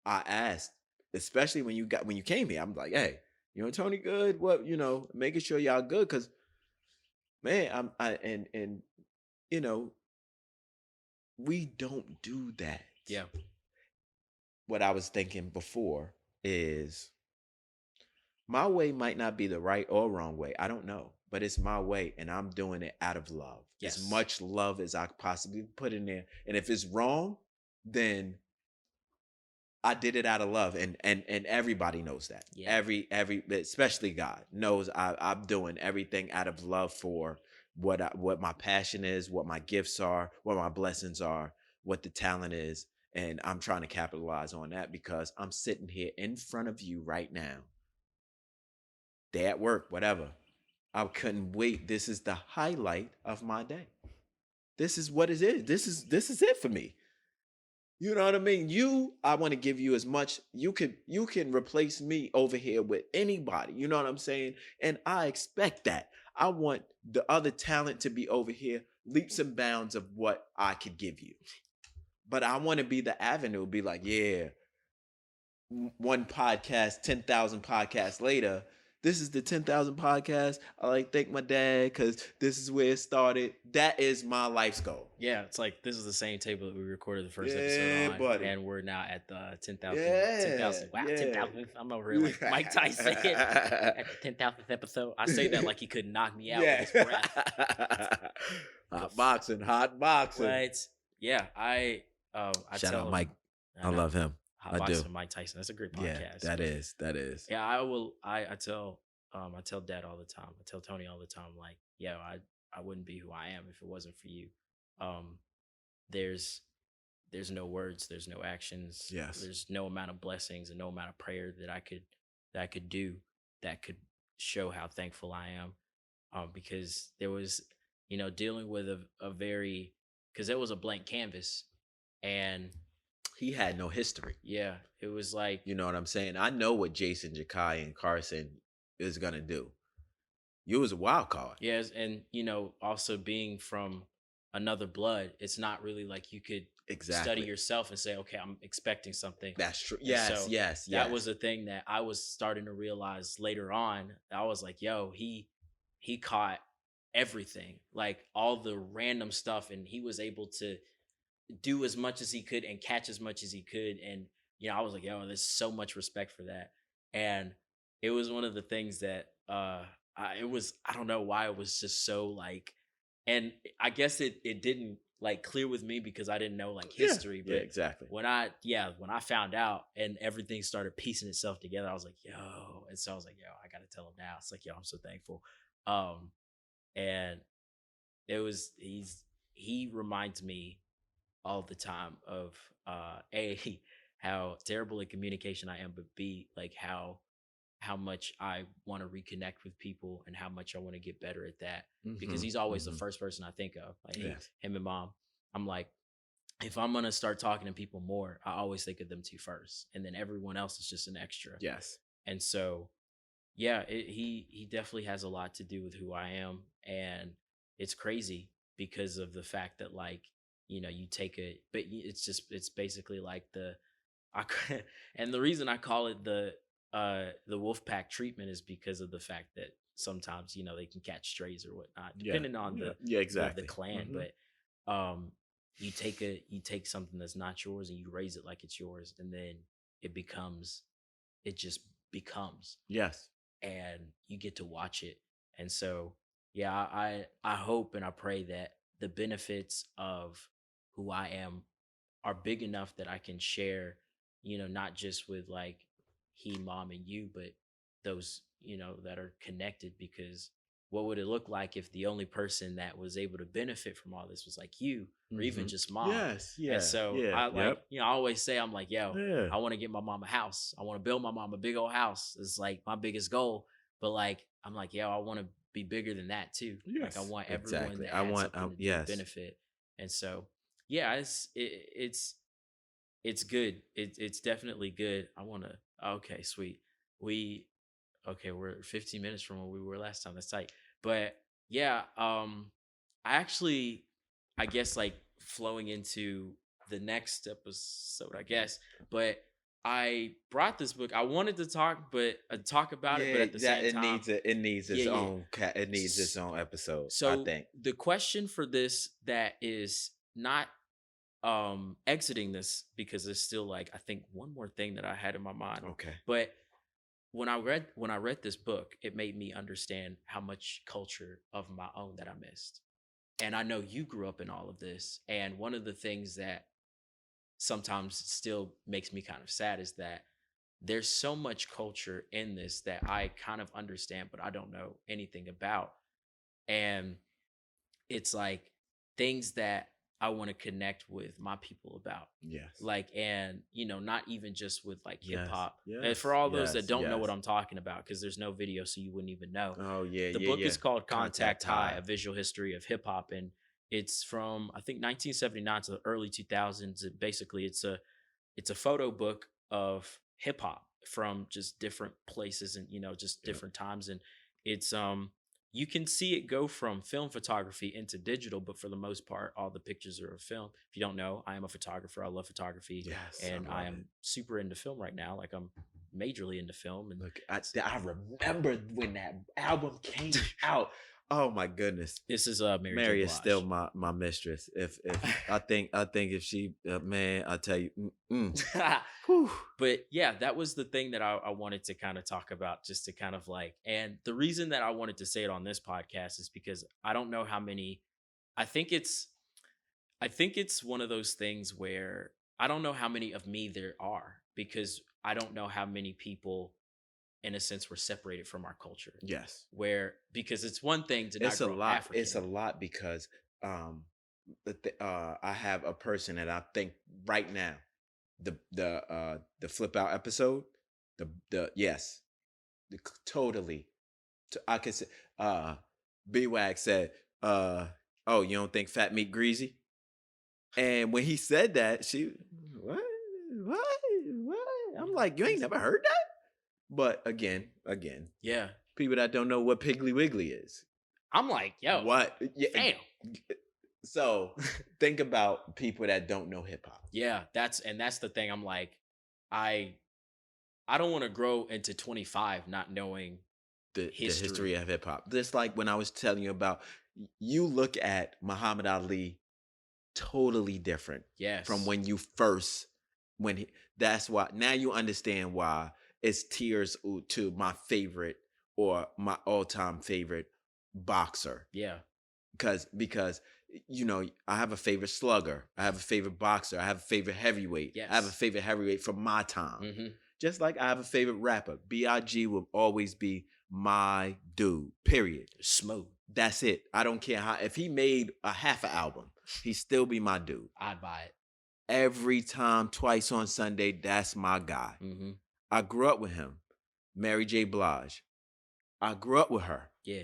I asked, especially when you came here, I'm like, hey, Tony good, what, making sure y'all good, because man, and you know we don't do that. Yeah. What I was thinking before is, my way might not be the right or wrong way. I don't know, but it's my way, and I'm doing it out of love. As Yes. much love as I possibly put in there. And if it's wrong, then I did it out of love, and everybody knows that. Yeah. Every especially God knows I'm doing everything out of love for what my passion is, what my gifts are, what my blessings are, what the talent is, and I'm trying to capitalize on that because I'm sitting here in front of you right now. Day at work, whatever. I couldn't wait. This is the highlight of my day. This is what it is. This is it for me. You know what I mean? I want to give you as much. You can replace me over here with anybody. You know what I'm saying? And I expect that. I want the other talent to be over here, leaps and bounds of what I could give you. But I want to be the avenue, be like, yeah, one podcast, 10,000 podcasts later. This is the 10,000 podcast. I like thank my dad because this is where it started. That is my life's goal. Yeah. It's like this is the same table that we recorded the first Yeah, episode on, buddy. and we're now at the 10,000. Yeah, 10,000. Wow, yeah. 10,000. I'm over here like Mike Tyson at the 10,000th episode. I say that like he couldn't knock me out with his breath. Hot boxing. Right? Yeah. I Shout tell out him, Mike. I love him. Hot I Boxing do. with Mike Tyson. That's a great Yeah, podcast. that is. Yeah, I will. I tell Dad all the time. I tell Tony all the time. Like, yeah, I wouldn't be who I am if it wasn't for you. Um, there's no words, there's no actions, Yes. there's no amount of blessings and no amount of prayer that I could do that could show how thankful I am. Because there was, dealing with a very, because it was a blank canvas, and He had no history. yeah, it was like, You know what I'm saying? I know what Jason, Jakai, and Carson is gonna do. You was a wild card. yes, and also being from another blood, it's not really like you could study Exactly. yourself and say, okay, I'm expecting something. That's true. And Yes, so yes, that yes. was a thing that I was starting to realize later on. I was like, yo, he caught everything, like all the random stuff, and he was able to do as much as he could and catch as much as he could. And I was like, yo, there's so much respect for that. And it was one of the things that I don't know why it was just so like, and I guess it didn't like clear with me because I didn't know like Yeah. history. Yeah. But Exactly. when I found out and everything started piecing itself together, I was like, yo. And so I was like, yo, I gotta tell him now. It's like, yo, I'm so thankful. Um, and it was he reminds me all the time of a how terrible in communication I am, but b like how much I want to reconnect with people and how much I want to get better at that because Hmm. he's always the Hmm. first person I think of. Like Yes. him and mom. I'm like, if I'm gonna start talking to people more, I always think of them two first, and then everyone else is just an extra. Yes. And so, yeah, he definitely has a lot to do with who I am, and it's crazy because of the fact that like you take a, but it's basically like and the reason I call it the wolf pack treatment is because of the fact that sometimes they can catch strays or whatnot Yeah. depending on Yeah. the Yeah. the Exactly. clan. Hmm. But you take something that's not yours and you raise it like it's yours, and then it becomes it just becomes, Yes. and you get to watch it. And so, yeah, I hope and I pray that the benefits of who I am are big enough that I can share, not just with like he, mom, and you, but those, that are connected. Because what would it look like if the only person that was able to benefit from all this was like you or even Hmm. just mom? Yes. And Yeah. so Yeah. I like, Yep. I always say, I'm like, yo, Yeah. I want to get my mom a house. I want to build my mom a big old house. It's like my biggest goal. But like, I'm like, yo, I want to be bigger than that too. Like I Yes. want everyone Exactly. that I had want. something to do Yes. benefit. And so, yeah, it's good. It's definitely good. I want to. Okay, sweet. We okay. We're 15 minutes from where we were last time. That's tight. But yeah, I actually, I guess like flowing into the next episode, I guess. But I brought this book. I wanted to talk about it, but Yeah. at the That same time, it needs yeah, its yeah. own it needs its S- own episode. I So think. the question for this that is not exiting this because there's still like I think one more thing that I had in my mind. Okay. But when I read this book, it made me understand how much culture of my own that I missed. And I know you grew up in all of this, and one of the things that sometimes still makes me kind of sad is that there's so much culture in this that I kind of understand but I don't know anything about. And it's like things that I want to connect with my people about. Yes. Like, and not even just with like hip Yes. hop. And for Yes. all those that Yes. don't know what Yes. I'm talking about, because there's no video, so you wouldn't even know. Oh yeah. The Yeah. book Yeah. is called Contact Contact High: high. A Visual History of Hip Hop, and it's from I think 1979 to the early 2000s. And basically, it's a photo book of hip hop from just different places and just Yep. different times. And it's you can see it go from film photography into digital, but for the most part all the pictures are of film. If you don't know, I am a photographer. I love photography, Yes. I and I love it. am super into film right now. Like I'm majorly into film. And Look, I remember when that album came out. Oh my goodness. this is Mary J. Mary is still Blige. my mistress. If I think if she man, I tell you, whew. But yeah, that was the thing that I wanted to kind of talk about, just to kind of like, and the reason that I wanted to say it on this podcast is because I don't know how many, I think it's, I think it's one of those things where I don't know how many of me there are because I don't know how many people, in a sense, were separated from our culture. Yes, Where, because it's one thing to not it's a grow up lot. It's a African. lot because um, I have a person that I think right now the flip out episode, the yes, totally. I can say B Wag said, oh, you don't think fat meat greasy? And when he said that, she what? What? What? I'm like, you ain't never heard that? But again, Yeah. people that don't know what Piggly Wiggly is. I'm like, yo, What? Yeah. fam. So think about people that don't know hip hop. Yeah, that's the thing. I'm like, I I don't want to grow into 25 not knowing The history history. of hip hop. Just like when I was telling you about, you look at Muhammad Ali totally different from Yes. when you first when he, that's why now you understand why it's tears to my favorite or my all-time favorite boxer Yeah. because I have a favorite slugger. I have a favorite boxer. I have a favorite heavyweight. I have a Yes. favorite heavyweight from my time. Mm-hmm. Just like I have a favorite rapper. Big will always be my dude. Period. Smooth. That's it. I don't care how. If he made a half an album, he'd still be my dude. I'd buy it. Every time, twice on Sunday, that's my guy. Mm-hmm. I grew up with him. Mary J. Blige. I grew up with her. Yeah.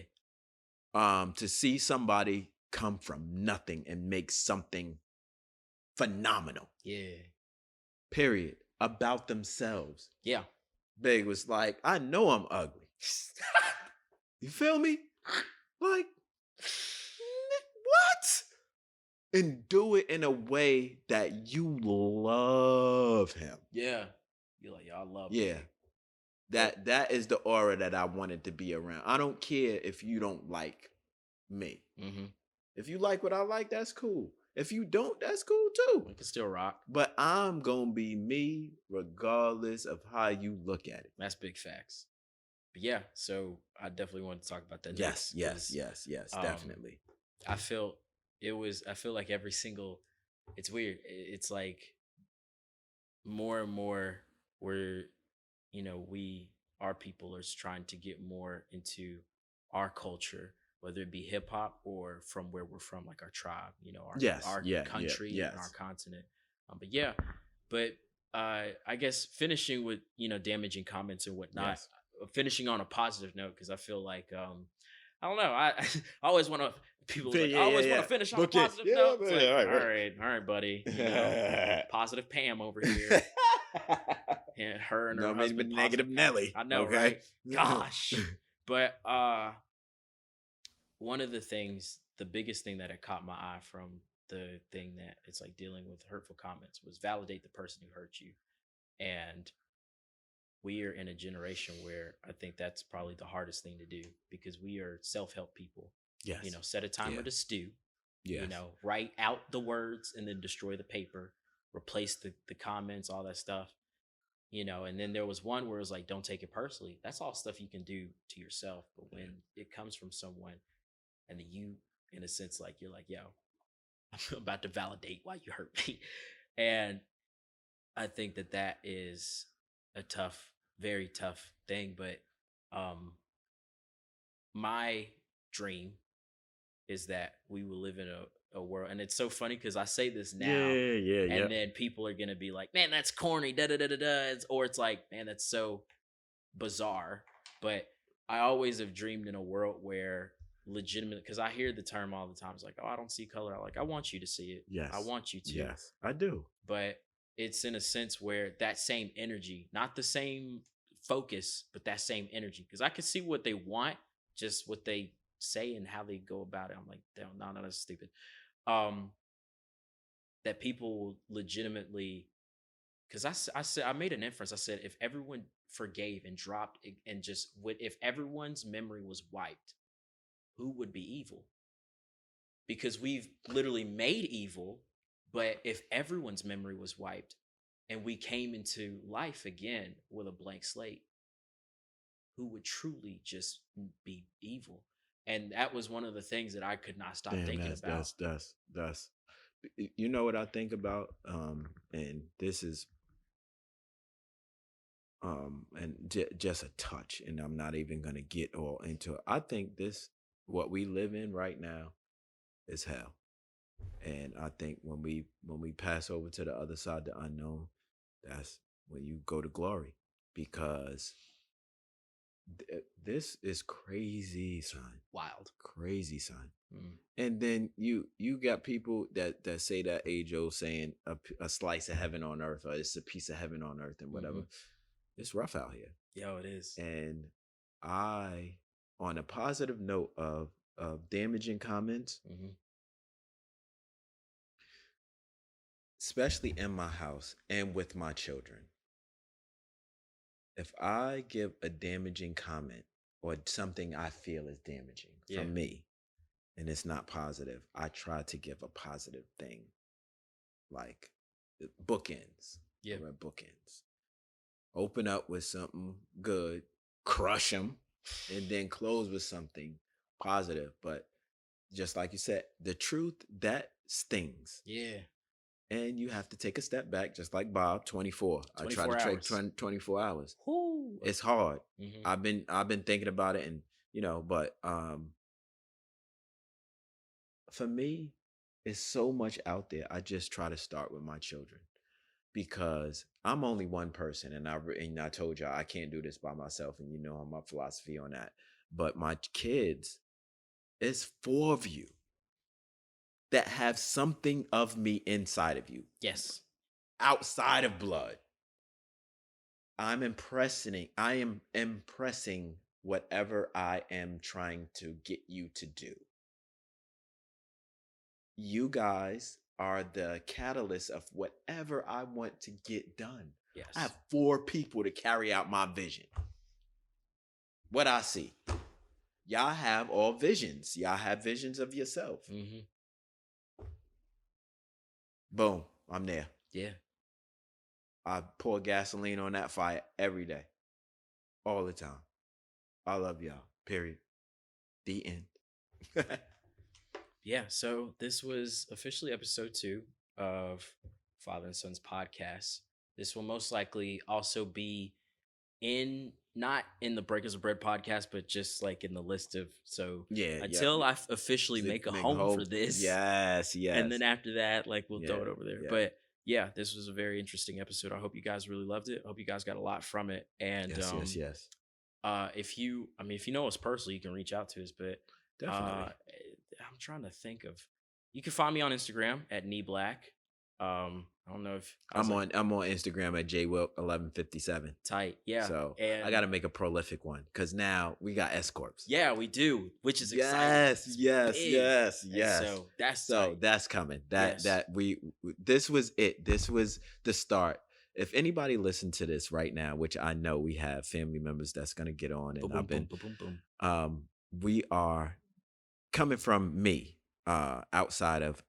To see somebody come from nothing and make something phenomenal, Yeah. period, about themselves. Yeah. Big was like, I know I'm ugly. You feel me? Like, what? And do it in a way that you love him. Yeah. You're like, y'all love Yeah. me. That is the aura that I wanted to be around. I don't care if you don't like me. Mm-hmm. If you like what I like, that's cool. If you don't, that's cool too. We can still rock. But I'm gonna be me regardless of how you look at it. That's big facts. But yeah, so I definitely want to talk about that Yes, next. yes, um, definitely. I feel I feel like every single, it's weird. It's like more and more we're, our people are trying to get more into our culture, whether it be hip hop or from where we're from, like our tribe, Yes, our yeah, country and our yes, continent. But yeah, but I guess finishing with, damaging comments and whatnot, yes. finishing on a positive note, because I feel like I don't know. I I always want to. People Yeah, like, I yeah, always want yeah. to finish on a Book it. positive Yeah, note. It's man. like, All all right, buddy. right. Positive Pam over here, and her and her No, maybe husband. negative Nelly. I know, Okay. right? Gosh, but one of the things, the biggest thing that it caught my eye from the thing that it's like dealing with hurtful comments was validate the person who hurt you, and we are in a generation where I think that's probably the hardest thing to do because we are self-help people. Yes. Set a timer Yeah. to stew, Yes. write out the words and then destroy the paper, replace the comments, all that stuff. And then there was one where it was like, don't take it personally. That's all stuff you can do to yourself. But when it comes from someone and then you, in a sense, like you're like, yo, I'm about to validate why you hurt me. And I think that that is a tough, very tough thing. But um my dream is that we will live in a world, and it's so funny because I say this now, Yeah, yeah, yeah. and then people are gonna be like, man, that's corny, da da da da da, or it's like, man, that's so bizarre. But I always have dreamed in a world where legitimate, because I hear the term all the time. It's like, oh, I don't see color. I want you to see it. I Yes. want you to. Yes. I do. But it's in a sense where that same energy, not the same focus, but that same energy, because I can see what they want, just what they say and how they go about it. I'm like, no, that's stupid. um that people will legitimately, because I said, I made an inference. I said, if everyone forgave and dropped and just would, if everyone's memory was wiped, who would be evil? Because we've literally made evil. But if everyone's memory was wiped and we came into life again with a blank slate, who would truly just be evil? And that was one of the things that I could not stop Damn, thinking about. that's you know what I think about? And this is and just a touch, and I'm not even gonna get all into it. I think this what we live in right now is hell. And I think when we pass over to the other side, the unknown, that's when you go to glory. Because this is crazy, son. Wild. Crazy, son. Mm. And then you got people that say that age old saying a slice of heaven on earth, or it's a piece of heaven on earth and whatever. It's rough out here. Yo, it is. And I, on a positive note of damaging comments, especially in my house and with my children, if I give a damaging comment or something I feel is damaging Yeah. from me and it's not positive, I try to give a positive thing, like bookends. Yeah. We're bookends. Open up with something good, crush them, and then close with something positive. But just like you said, the truth that stings. Yeah. And you have to take a step back, just like Bob, 24. I try to 24 take hours. 24 hours. Whoo. It's hard. Hmm. I've been thinking about it, and but for me, it's so much out there. I just try to start with my children because I'm only one person, and I told y'all I can't do this by myself, and my philosophy on that. But my kids, it's four of you that have something of me inside of you, Yes. outside of blood. I am impressing whatever I am trying to get you to do. You guys are the catalyst of whatever I want to get done. I Yes. have four people to carry out my vision. What I see. Y'all have all visions. Y'all have visions of yourself. Hmm. Boom. I'm there. Yeah. I pour gasoline on that fire every day. All the time. I love y'all. Period. The end. Yeah. So this was officially episode 2 of Father and Son's podcast. This will most likely also be in not in the Breakers of Bread podcast, but just like in the list of so Yeah, yeah. until I officially make a Make a home for whole. this, Yes, and yes. then after that, like we'll throw Yeah, it over there. yeah. But yeah, this was a very interesting episode. I hope you guys really loved it. I hope you guys got a lot from it. And Yes, yes, yes. if you know us personally, you can reach out to us. But Definitely. I'm trying to think of. You can find me on Instagram at knee black. I don't know if I was I'm on Instagram at jwilk1157. tight. Yeah, So I and got to make a prolific one because now we got S corps. yeah, we do, which is exciting. Yes, It's yes, big. yes, And yes. so that's So tight. that's coming. Yes. This was it. This was the start. If anybody listened to this right now, which I know we have family members that's gonna get on, and Boom, I've boom, been, boom, boom, boom. we are coming from me, outside of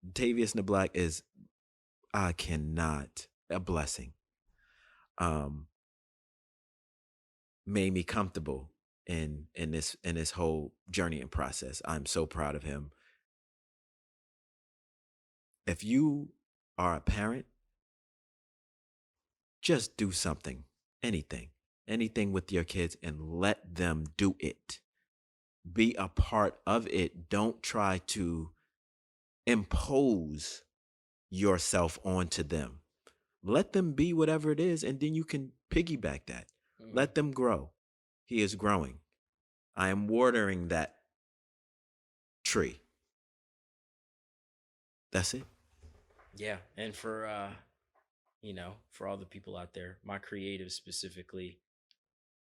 Detavius and the Black is I cannot a blessing. Made me comfortable in this whole journey and process. I'm so proud of him. If you are a parent, just do something, anything with your kids and let them do it. Be a part of it. Don't try to impose yourself onto them. Let them be whatever it is, and then you can piggyback that. Mhm. Let them grow. He is growing. I am watering that tree. That's it. Yeah, and for all the people out there, my creatives specifically,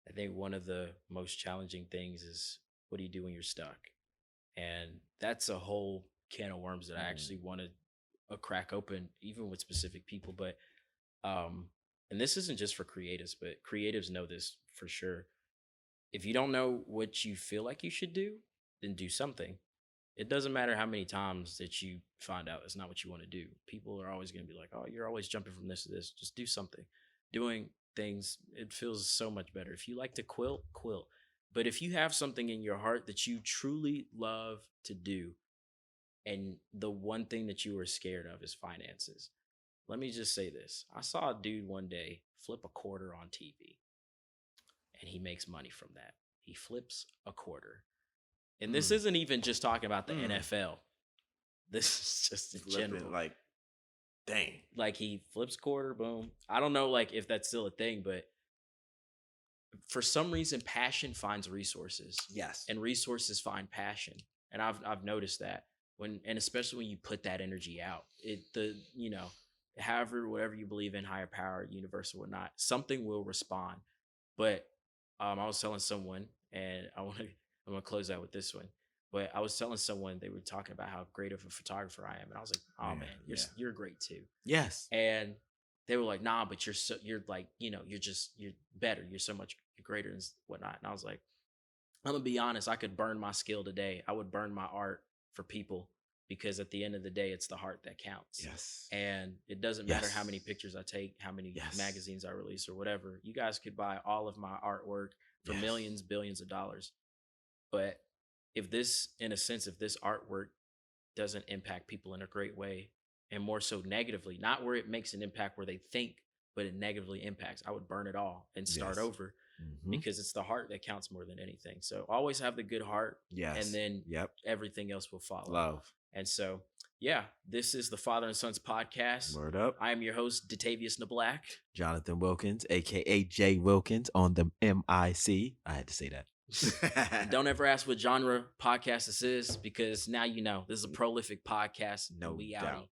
I think one of the most challenging things is what do you do when you're stuck? And that's a whole can of worms that I actually want to crack open, even with specific people. But and this isn't just for creatives, but creatives know this for sure. If you don't know what you feel like you should do, then do something. It doesn't matter how many times that you find out it's not what you want to do. People are always going to be like, "Oh, you're always jumping from this to this." Just do something. Doing things, it feels so much better. If you like to quilt, quilt. But if you have something in your heart that you truly love to do, and the one thing that you are scared of is finances, let me just say this. I saw a dude one day flip a quarter on TV, and he makes money from that. He flips a quarter. And this Mm. isn't even just talking about the Mm. NFL. This is just in Flipping general. like, dang. Like he flips quarter, boom. I don't know like if that's still a thing, but for some reason passion finds resources. Yes. And resources find passion. And I've noticed that and especially when you put that energy out. However, whatever you believe in, higher power, universe or whatnot, something will respond. But I was telling someone, and I'm gonna close out with this one. But I was telling someone they were talking about how great of a photographer I am, and I was like, "Oh Yeah, man, yeah. you're great too." Yes. And they were like, "Nah, but you're like you're better. You're so much greater and whatnot." And I was like, "I'm gonna be honest. I could burn my skill today. I would burn my art for people because at the end of the day, it's the heart that counts. Yes. And it doesn't matter how Yes. many pictures I take, how many Yes. magazines I release, or whatever. You guys could buy all of my artwork for Yes. millions, billions of dollars, but if this, in a sense, if this artwork doesn't impact people in a great way, and more so negatively, not where it makes an impact where they think, but it negatively impacts, I would burn it all and start Yes. over, Hmm. because it's the heart that counts more than anything. So always have the good heart, and Yes. then Yep. everything else will follow. Love. And so, yeah, this is the Father and Sons podcast. Word up. I am your host, Detavius Black. Jonathan Wilkins, aka Jay Wilkins on the MIC. I had to say that. And don't ever ask what genre podcast this is, because now you know. This is a prolific podcast. No We doubt. outie.